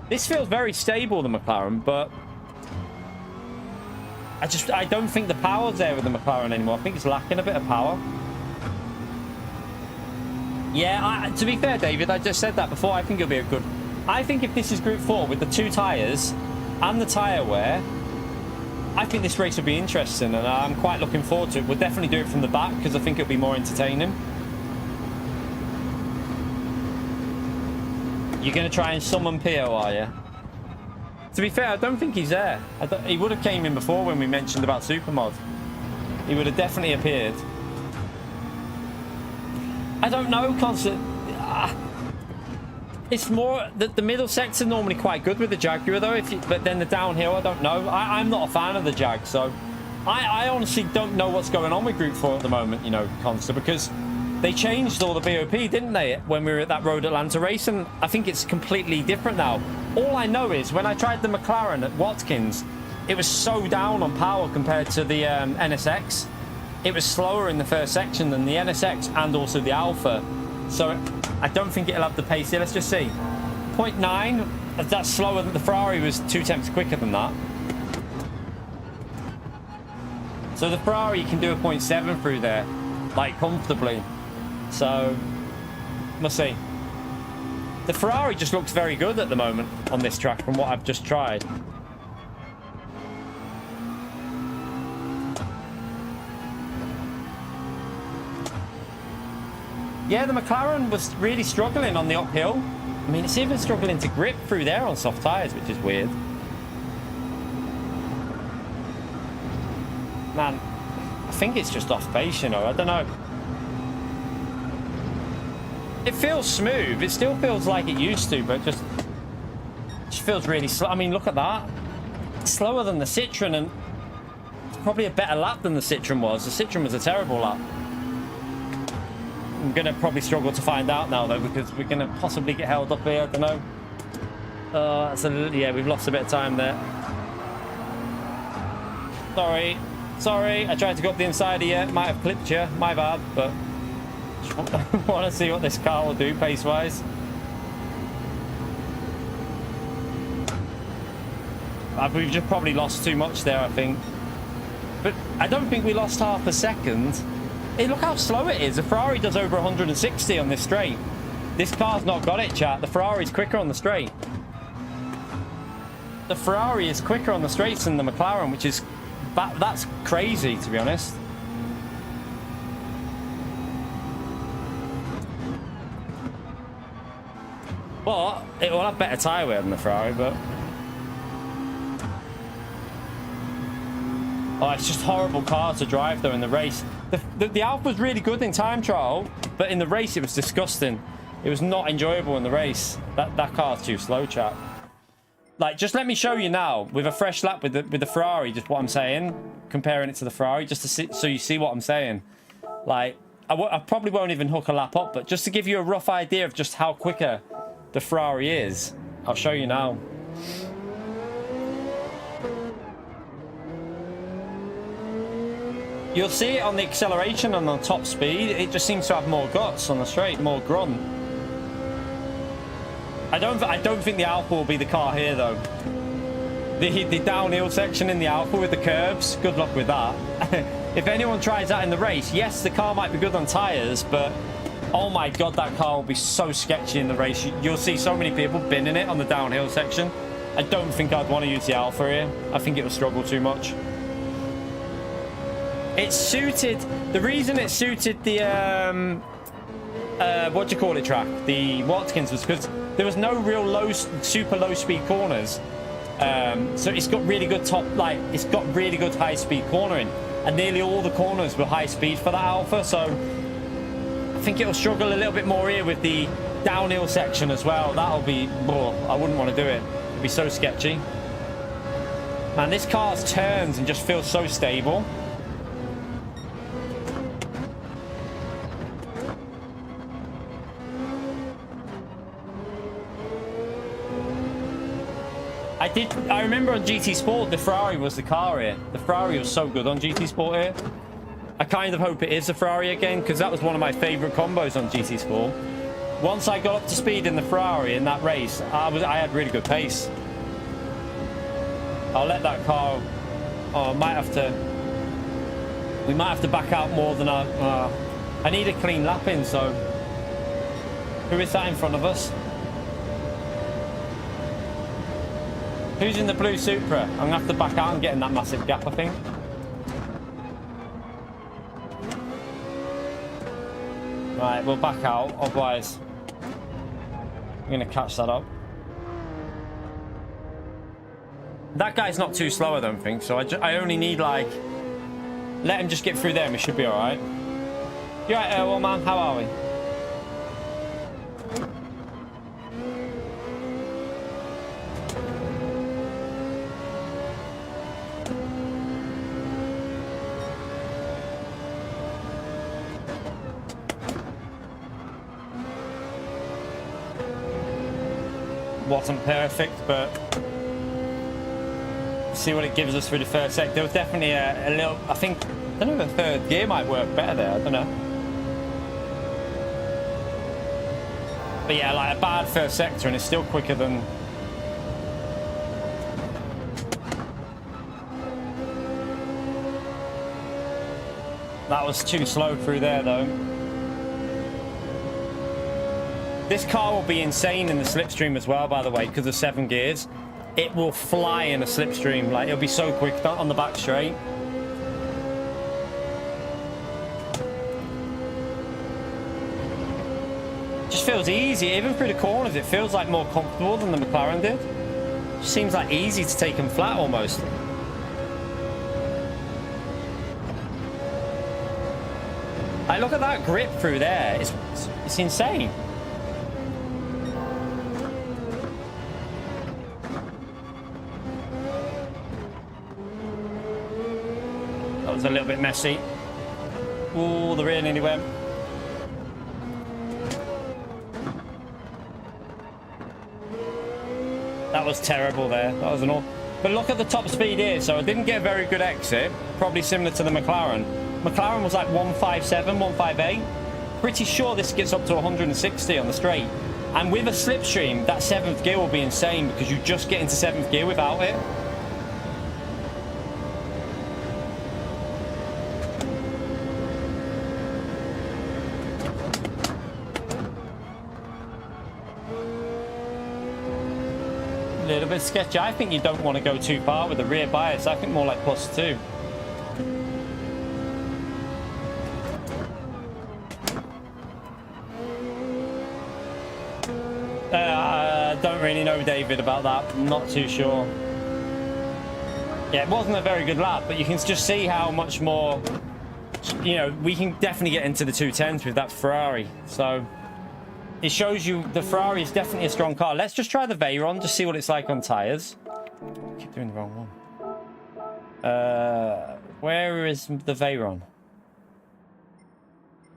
Speaker 2: This feels very stable, the McLaren, but I don't think the power's there with the McLaren anymore. I think it's lacking a bit of power. Yeah, to be fair, David, I just said that before. I think it'll be a good... I think if this is Group 4 with the 2 tyres and the tyre wear, I think this race will be interesting, and I'm quite looking forward to it. We'll definitely do it from the back because I think it'll be more entertaining. You're going to try and summon Pio, are you? To be fair, I don't think he's there. He would have came in before when we mentioned about Supermod. He would have definitely appeared. I don't know, Constant. It's more that the middle sector normally quite good with the Jaguar, though. But then the downhill, I don't know. I'm not a fan of the Jag, so I honestly don't know what's going on with Group 4 at the moment, you know, Constant, because they changed all the BOP, didn't they, when we were at that Road Atlanta race, and I think it's completely different now. All I know is when I tried the McLaren at Watkins, it was so down on power compared to the NSX. It was slower in the first section than the NSX and also the Alpha. So I don't think it'll have the pace here. Let's just see. 0.9, that's slower than the Ferrari was 2/10 quicker than that. So the Ferrari can do a 0.7 through there, like comfortably. So, we'll see. The Ferrari just looks very good at the moment on this track from what I've just tried. Yeah, the McLaren was really struggling on the uphill. I mean, it's even struggling to grip through there on soft tyres, which is weird. Man, I think it's just off base, you know. I don't know. It feels smooth. It still feels like it used to, but just feels really slow. I mean, look at that. It's slower than the Citroen, and it's probably a better lap than the Citroen was. The Citroen was a terrible lap. I'm going to probably struggle to find out now, though, because we're going to possibly get held up here. I don't know. Yeah, we've lost a bit of time there. Sorry. I tried to go up the inside here. Might have clipped you. My bad, but I want to see what this car will do pace-wise. We've just probably lost too much there, I think. But I don't think we lost half a second. Hey, look how slow it is. The Ferrari does over 160 on this straight. This car's not got it, chat. The Ferrari's quicker on the straight. The Ferrari is quicker on the straights than the McLaren, which is... That's crazy, to be honest. But it will have better tyre wear than the Ferrari, but... Oh, it's just a horrible car to drive, though, in the race. The Alpha was really good in time trial, but in the race it was disgusting. It was not enjoyable in the race. That car's too slow, chat. Like, just let me show you now with a fresh lap with the Ferrari, just what I'm saying, comparing it to the Ferrari, just to see, so you see what I'm saying. Like, I probably won't even hook a lap up, but just to give you a rough idea of just how quicker the Ferrari is, I'll show you now. You'll see it on the acceleration and on top speed. It just seems to have more guts on the straight, more grunt. I don't think the Alpha will be the car here, though. The downhill section in the Alpha with the curbs, good luck with that. If anyone tries that in the race, yes, the car might be good on tyres, but oh my god, that car will be so sketchy in the race. You'll see so many people binning it on the downhill section. I don't think I'd want to use the Alpha here. I think it will struggle too much. It's suited, the reason it suited the, what do you call it track? The Watkins was because there was no real super low speed corners. So it's got really good it's got really good high speed cornering. And nearly all the corners were high speed for that Alpha. So I think it'll struggle a little bit more here with the downhill section as well. That'll be, I wouldn't want to do it. It'd be so sketchy. Man, this car's turns and just feels so stable. I I remember on GT Sport, the Ferrari was the car here. The Ferrari was so good on GT Sport here. I kind of hope it is the Ferrari again, because that was one of my favorite combos on GT Sport. Once I got up to speed in the Ferrari in that race, I had really good pace. I'll let that car... Oh, we might have to back out more than I need a clean lap in, so... Who is that in front of us? Who's in the blue Supra? I'm gonna have to back out and get in that massive gap, I think. Right, we'll back out, otherwise I'm gonna catch that up. That guy's not too slow, I don't think, so I only need, like... Let him just get through there and we should be alright. You alright, well, man? How are we? Wasn't perfect, but see what it gives us through the first sec. There was definitely a little, I think, I don't know if the third gear might work better there, I don't know. But yeah, like a bad first sector, and it's still quicker than... That was too slow through there though. This car will be insane in the slipstream as well, by the way, because of 7 gears. It will fly in a slipstream. Like, it'll be so quick on the back straight. Just feels easy. Even through the corners, it feels like more comfortable than the McLaren did. Just seems like easy to take them flat almost. Like, look at that grip through there. It's insane. That was a little bit messy. Ooh, the rear nearly went. That was terrible there. That was an all. But look at the top speed here. So I didn't get a very good exit. Probably similar to the McLaren. McLaren was like 157, 158. Pretty sure this gets up to 160 on the straight. And with a slipstream, that 7th gear will be insane because you just get into 7th gear without it. A little bit sketchy. I think you don't want to go too far with the rear bias. I think more like +2. Don't really know, David, about that. I'm not too sure. Yeah, it wasn't a very good lap, but you can just see how much more, you know, we can definitely get into the 210s with that Ferrari. So it shows you the Ferrari is definitely a strong car. Let's just try the Veyron, just see what it's like on tires. I keep doing the wrong one. Where is the Veyron?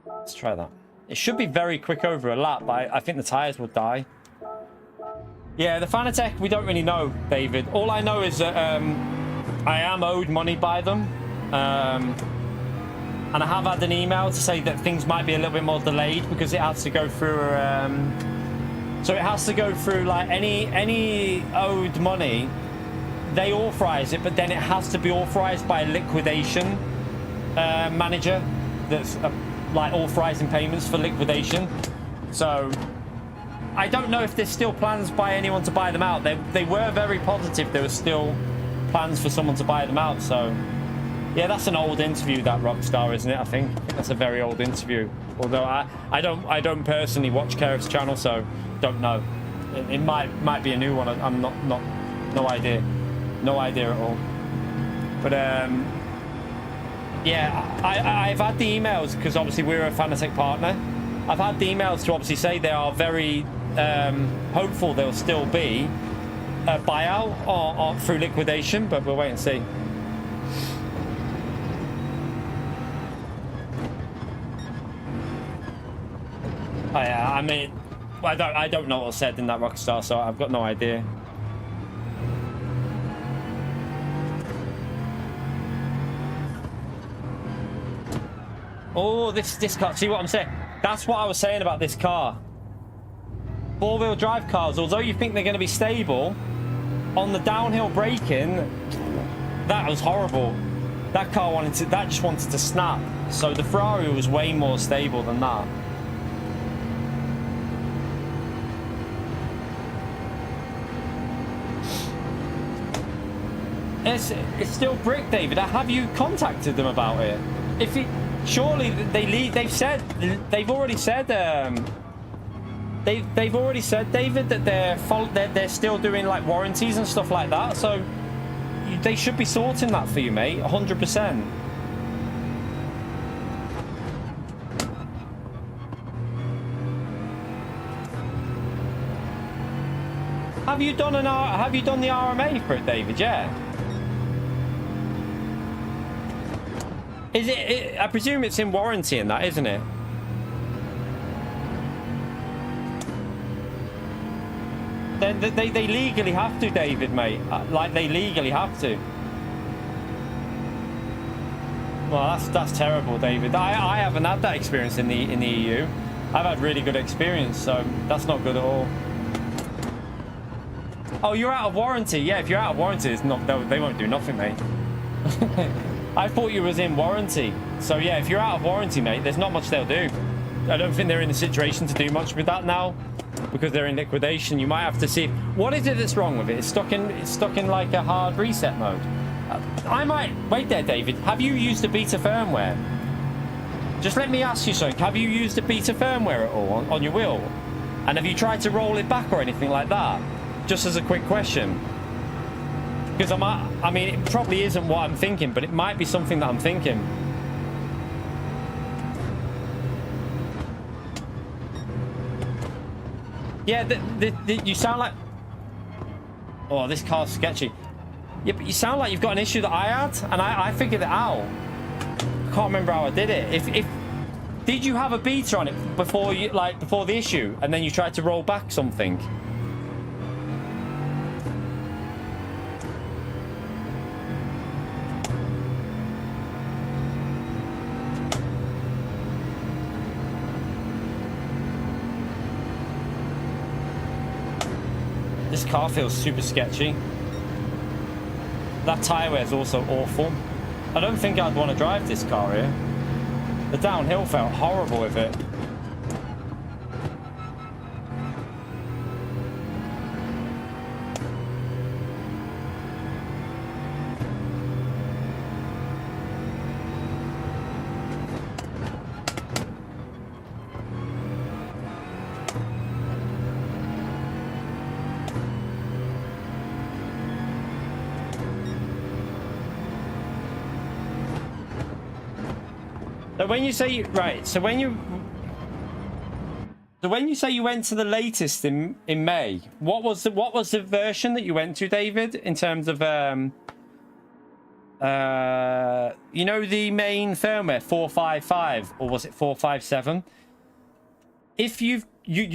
Speaker 2: Let's try that. It should be very quick over a lap, but I think the tires will die. Yeah, the Fanatec, we don't really know, David. All I know is that I am owed money by them. And I have had an email to say that things might be a little bit more delayed because it has to go through... so it has to go through, like, any owed money. They authorize it, but then it has to be authorized by a liquidation manager that's, like, authorizing payments for liquidation. So... I don't know if there's still plans by anyone to buy them out. They were very positive there were still plans for someone to buy them out. So, yeah, that's an old interview, that Rockstar, isn't it? I think that's a very old interview. Although I don't personally watch Kerif's channel, so don't know. It might be a new one. I'm no idea at all. But yeah, I've had the emails because obviously we're a Fanatec partner. I've had the emails to obviously say they are very hopeful there'll still be a buyout or through liquidation, but we'll wait and see. Oh, yeah, I mean, I don't know what was said in that Rockstar, so I've got no idea. Oh, this car. See what I'm saying? That's what I was saying about this car. Four-wheel drive cars, although you think they're going to be stable, on the downhill braking, that was horrible. That car just wanted to snap. So the Ferrari was way more stable than that. It's still brick, David. Have you contacted them about it? If it, surely they've already said they've already said, David, that they're still doing like warranties and stuff like that. So they should be sorting that for you, mate. 100%. Have you done the RMA for it, David? Yeah. Is it? I presume it's in warranty and that, isn't it? They legally have to, David, mate. Like, they legally have to. Well, that's terrible, David. I haven't had that experience in the EU. I've had really good experience, so that's not good at all. Oh, you're out of warranty. Yeah, if you're out of warranty, it's not. They won't do nothing, mate. I thought you was in warranty. So yeah, if you're out of warranty, mate, there's not much they'll do. I don't think they're in a situation to do much with that now, because they're in liquidation. You might have to see what is it that's wrong with it. It's stuck in like a hard reset mode. I might wait there, David. Have you used a beta firmware? Just let me ask you something. Have you used a beta firmware at all on your wheel? And have you tried to roll it back or anything like that? Just as a quick question. Because I mean, it probably isn't what I'm thinking, but it might be something that I'm thinking. Yeah, you sound like... Oh, this car's sketchy. Yeah, but you sound like you've got an issue that I had, and I figured it out. I can't remember how I did it. If did you have a beta on it before the issue, and then you tried to roll back something? This car feels super sketchy. That tyre wear is also awful. I don't think I'd want to drive this car here. The downhill felt horrible with it. So when you say you say you went to the latest in May, what was the version that you went to, David, in terms of you know, the main firmware 455, or was it 457? If you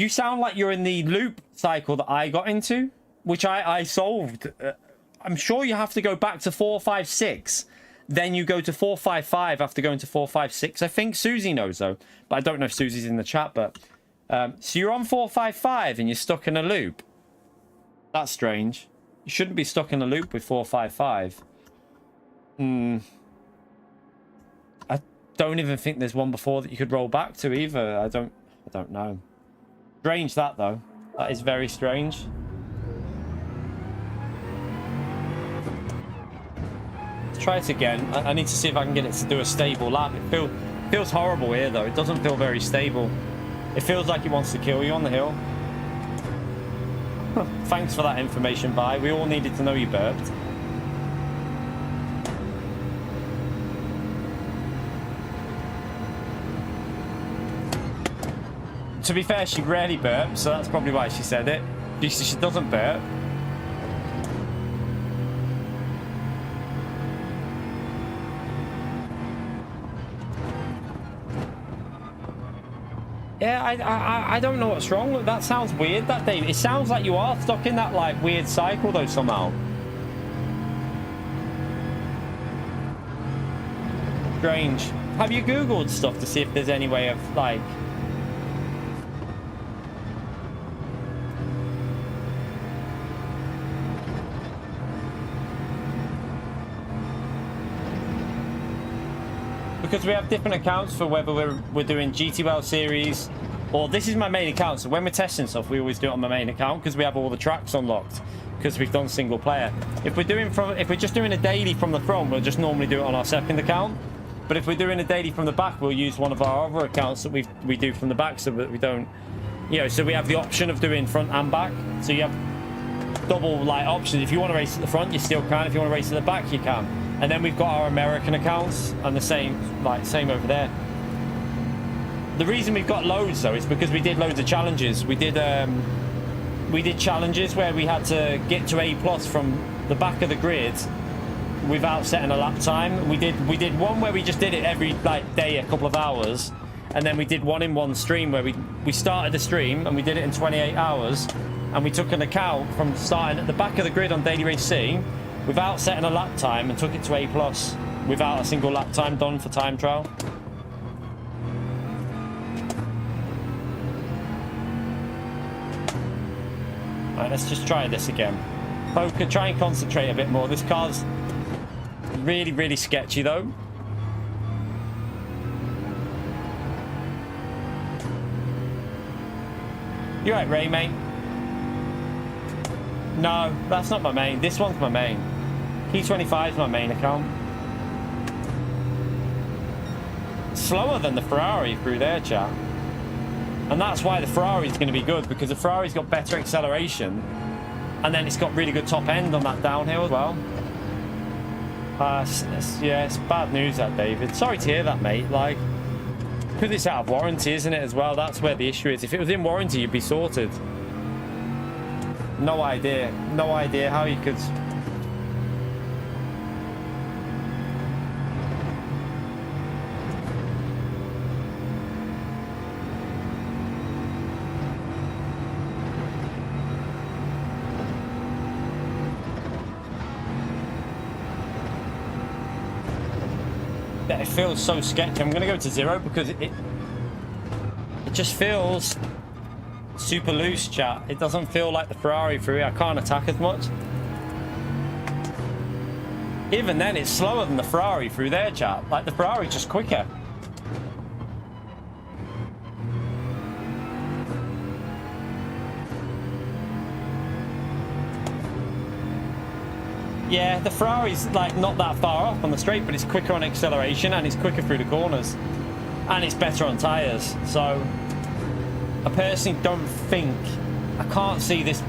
Speaker 2: sound like you're in the loop cycle that I got into, which I solved. I'm sure you have to go back to 456. Then you go to 455 after going to 456. I think Susie knows, though. But I don't know if Susie's in the chat. But so you're on 455 and you're stuck in a loop. That's strange. You shouldn't be stuck in a loop with 455. I don't even think there's one before that you could roll back to either. I don't know. Strange that, though. That is very strange. Try it again. I need to see if I can get it to do a stable lap. It feels horrible here, though. It doesn't feel very stable. It feels like it wants to kill you on the hill. Thanks for that information, Vi. We all needed to know you burped. To be fair, she rarely burps, so that's probably why she said it. She doesn't burp. Yeah, I don't know what's wrong. That sounds weird, that, Dave. It sounds like you are stuck in that, like, weird cycle, though, somehow. Strange. have you Googled stuff to see if there's any way of like? Because we have different accounts for whether we're doing GT series, or this is my main account. So when we're testing stuff, we always do it on my main account because we have all the tracks unlocked because we've done single player. If we're just doing a daily from the front, we'll just normally do it on our second account. But if we're doing a daily from the back, we'll use one of our other accounts that we do from the back, so that we don't, you know. So we have the option of doing front and back. So you have double like options. If you want to race at the front, you still can. If you want to race at the back, you can. And then we've got our American accounts, and the same over there. The reason we've got loads though is because we did loads of challenges. We did challenges where we had to get to A+ from the back of the grid without setting a lap time. We did one where we just did it every like day, a couple of hours, and then we did one in one stream where we started the stream and we did it in 28 hours, and we took an account from starting at the back of the grid on Daily Race C without setting a lap time and took it to A+ without a single lap time done for time trial. Right, let's just try this again. Focus, try and concentrate a bit more. This car's really, really sketchy though. You right, Ray, mate? No, that's not my main. This one's my main. P25 is my main account. Slower than the Ferrari through there, chat. And that's why the Ferrari is going to be good, because the Ferrari's got better acceleration, and then it's got really good top end on that downhill as well. Yeah, it's bad news that, David. Sorry to hear that, mate. Like, because it's out of warranty, isn't it, as well? That's where the issue is. If it was in warranty, you'd be sorted. No idea. No idea how you could... It feels so sketchy. I'm going to go to 0 because it just feels super loose, chat. It doesn't feel like the Ferrari through here. I can't attack as much. Even then, it's slower than the Ferrari through there, chat. Like, the Ferrari's just quicker. Yeah, the Ferrari's like not that far off on the straight, but it's quicker on acceleration and it's quicker through the corners. And it's better on tyres. So I personally don't think, I can't see this.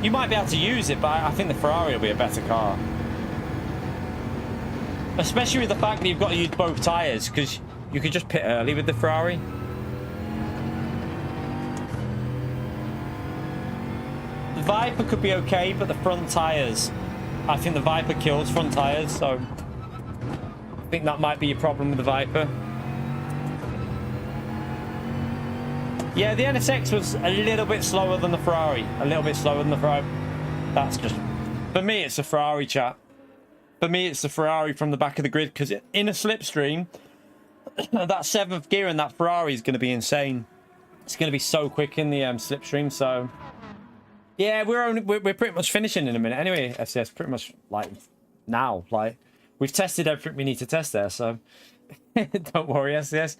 Speaker 2: You might be able to use it, but I think the Ferrari will be a better car. Especially with the fact that you've got to use both tyres, because you could just pit early with the Ferrari. The Viper could be okay, but the front tyres, I think the Viper kills front tyres, so I think that might be your problem with the Viper. Yeah, the NSX was a little bit slower than the Ferrari. A little bit slower than the Ferrari. That's just... For me, it's a Ferrari, chat. For me, it's the Ferrari from the back of the grid, because in a slipstream, that 7th gear in that Ferrari is going to be insane. It's going to be so quick in the slipstream, so... Yeah, we're pretty much finishing in a minute anyway, FCS, pretty much like now. Like, we've tested everything we need to test there, so don't worry, FCS.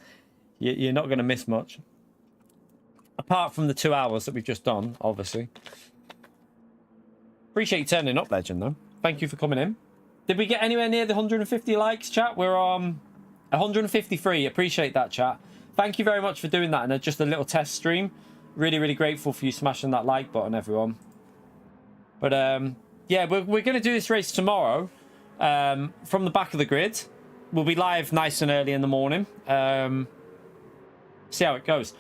Speaker 2: You're not going to miss much. Apart from the 2 hours that we've just done, obviously. Appreciate you turning up, Legend, though. Thank you for coming in. Did we get anywhere near the 150 likes, chat? We're on 153. Appreciate that, chat. Thank you very much for doing that, and just a little test stream. Really, really grateful for you smashing that like button, everyone. But, yeah, we're going to do this race tomorrow from the back of the grid. We'll be live nice and early in the morning. See how it goes.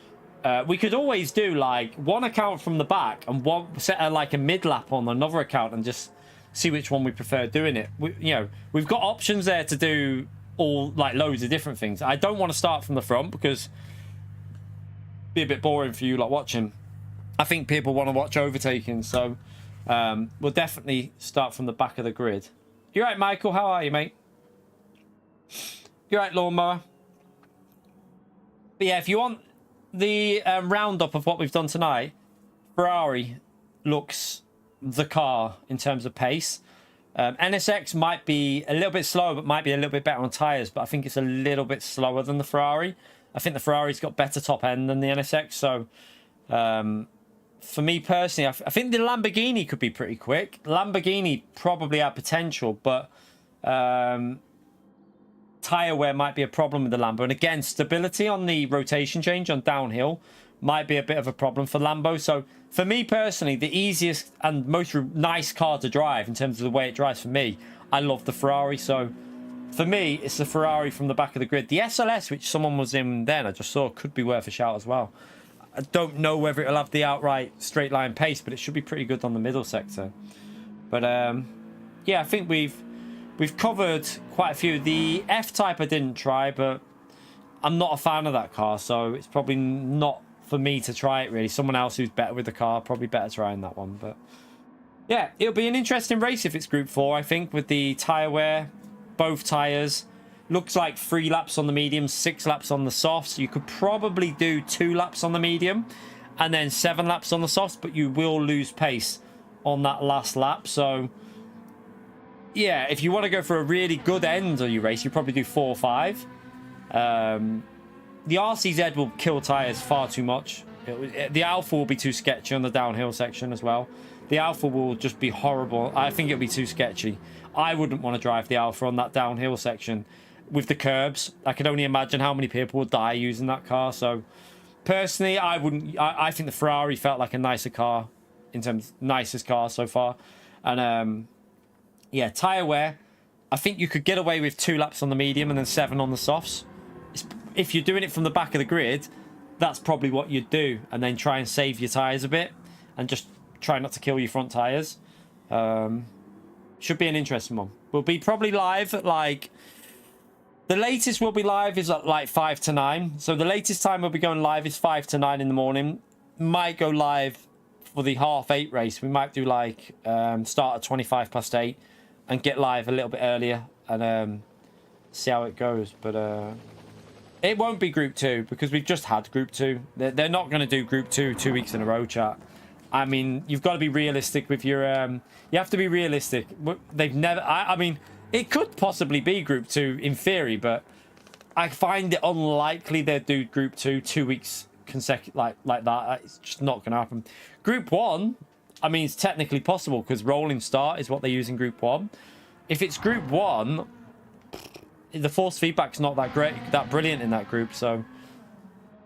Speaker 2: We could always do, like, one account from the back and set like a mid-lap on another account and just see which one we prefer doing it. You know, we've got options there to do all, like, loads of different things. I don't want to start from the front because... be a bit boring for you like watching. I think people want to watch overtaking, so we'll definitely start from the back of the grid. You right, Michael? How are you, mate? You right, Lawnmower? But yeah, if you want the roundup of what we've done tonight, Ferrari looks the car in terms of pace. NSX might be a little bit slower, but might be a little bit better on tyres. But I think it's a little bit slower than the Ferrari. I think the Ferrari's got better top end than the NSX. So for me personally, I think the Lamborghini could be pretty quick. Lamborghini probably had potential, but tyre wear might be a problem with the Lambo. And again, stability on the rotation change on downhill might be a bit of a problem for Lambo. So for me personally, the easiest and most nice car to drive in terms of the way it drives for me, I love the Ferrari. So for me, it's the Ferrari from the back of the grid. The SLS, which someone was in then, I just saw, could be worth a shout as well. I don't know whether it'll have the outright straight line pace, but it should be pretty good on the middle sector. But yeah, I think we've covered quite a few. The F-Type I didn't try, but I'm not a fan of that car, so it's probably not for me to try it really. Someone else who's better with the car, probably better trying that one. But yeah, it'll be an interesting race if it's Group 4, I think, with the tyre wear, both tyres. Looks like 3 laps on the medium, 6 laps on the softs. You could probably do 2 laps on the medium and then 7 laps on the softs, but you will lose pace on that last lap. So yeah, if you want to go for a really good end of your race, you probably do 4 or 5. The RCZ will kill tyres far too much. The Alpha will be too sketchy on the downhill section as well. The Alpha will just be horrible. I think it'll be too sketchy. I wouldn't want to drive the Alpha on that downhill section with the curbs. I could only imagine how many people would die using that car. So personally, I wouldn't. I think the Ferrari felt like a nicer car in terms of nicest car so far. And yeah, tyre wear, I think you could get away with 2 laps on the medium and then 7 on the softs. If you're doing it from the back of the grid, that's probably what you'd do, and then try and save your tyres a bit and just try not to kill your front tyres. Should be an interesting one. We'll be probably live at like, the latest we'll be live is at like 5 to 9. So the latest time we'll be going live is 5 to 9 in the morning. Might go live for the 8:30 race. We might do like start at 8:25 and get live a little bit earlier and see how it goes. But it won't be Group 2 because we've just had Group 2. They're not going to do Group 2 2 weeks in a row, chat. I mean, you've got to be realistic with your... you have to be realistic. They've never... I mean, it could possibly be Group 2 in theory, but I find it unlikely they'd do Group 2 2 weeks consecutive like that. It's just not going to happen. Group 1, I mean, it's technically possible because rolling start is what they use in Group 1. If it's Group 1... the force feedback's not that great, that brilliant in that group, so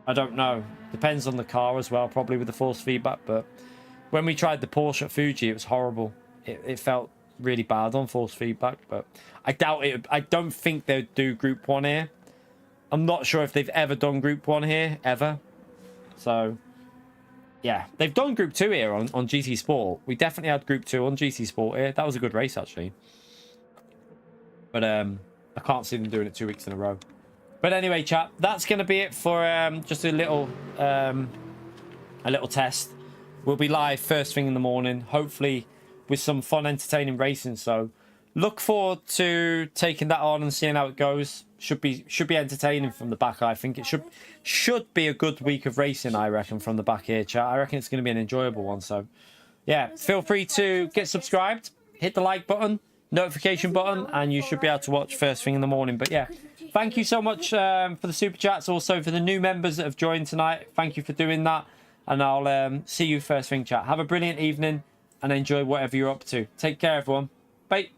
Speaker 2: I don't know. Depends on the car as well, probably with the force feedback. But when we tried the Porsche at Fuji, it was horrible. It felt really bad on force feedback, but I doubt it. I don't think they'd do Group 1 here. I'm not sure if they've ever done Group 1 here, ever. So yeah, they've done Group 2 here on GT Sport. We definitely had Group 2 on GT Sport here. That was a good race, actually. But I can't see them doing it 2 weeks in a row. But anyway, chat, that's going to be it for just a little test. We'll be live first thing in the morning, hopefully with some fun, entertaining racing. So look forward to taking that on and seeing how it goes. Should be entertaining from the back. I think it should be a good week of racing, I reckon, from the back here, chat. I reckon it's going to be an enjoyable one. So yeah, feel free to get subscribed, hit the like button, notification button, and you should be able to watch first thing in the morning. But yeah, thank you so much for the super chats. Also for the new members that have joined tonight, thank you for doing that, and I'll see you first thing, chat. Have a brilliant evening and enjoy whatever you're up to. Take care, everyone. Bye.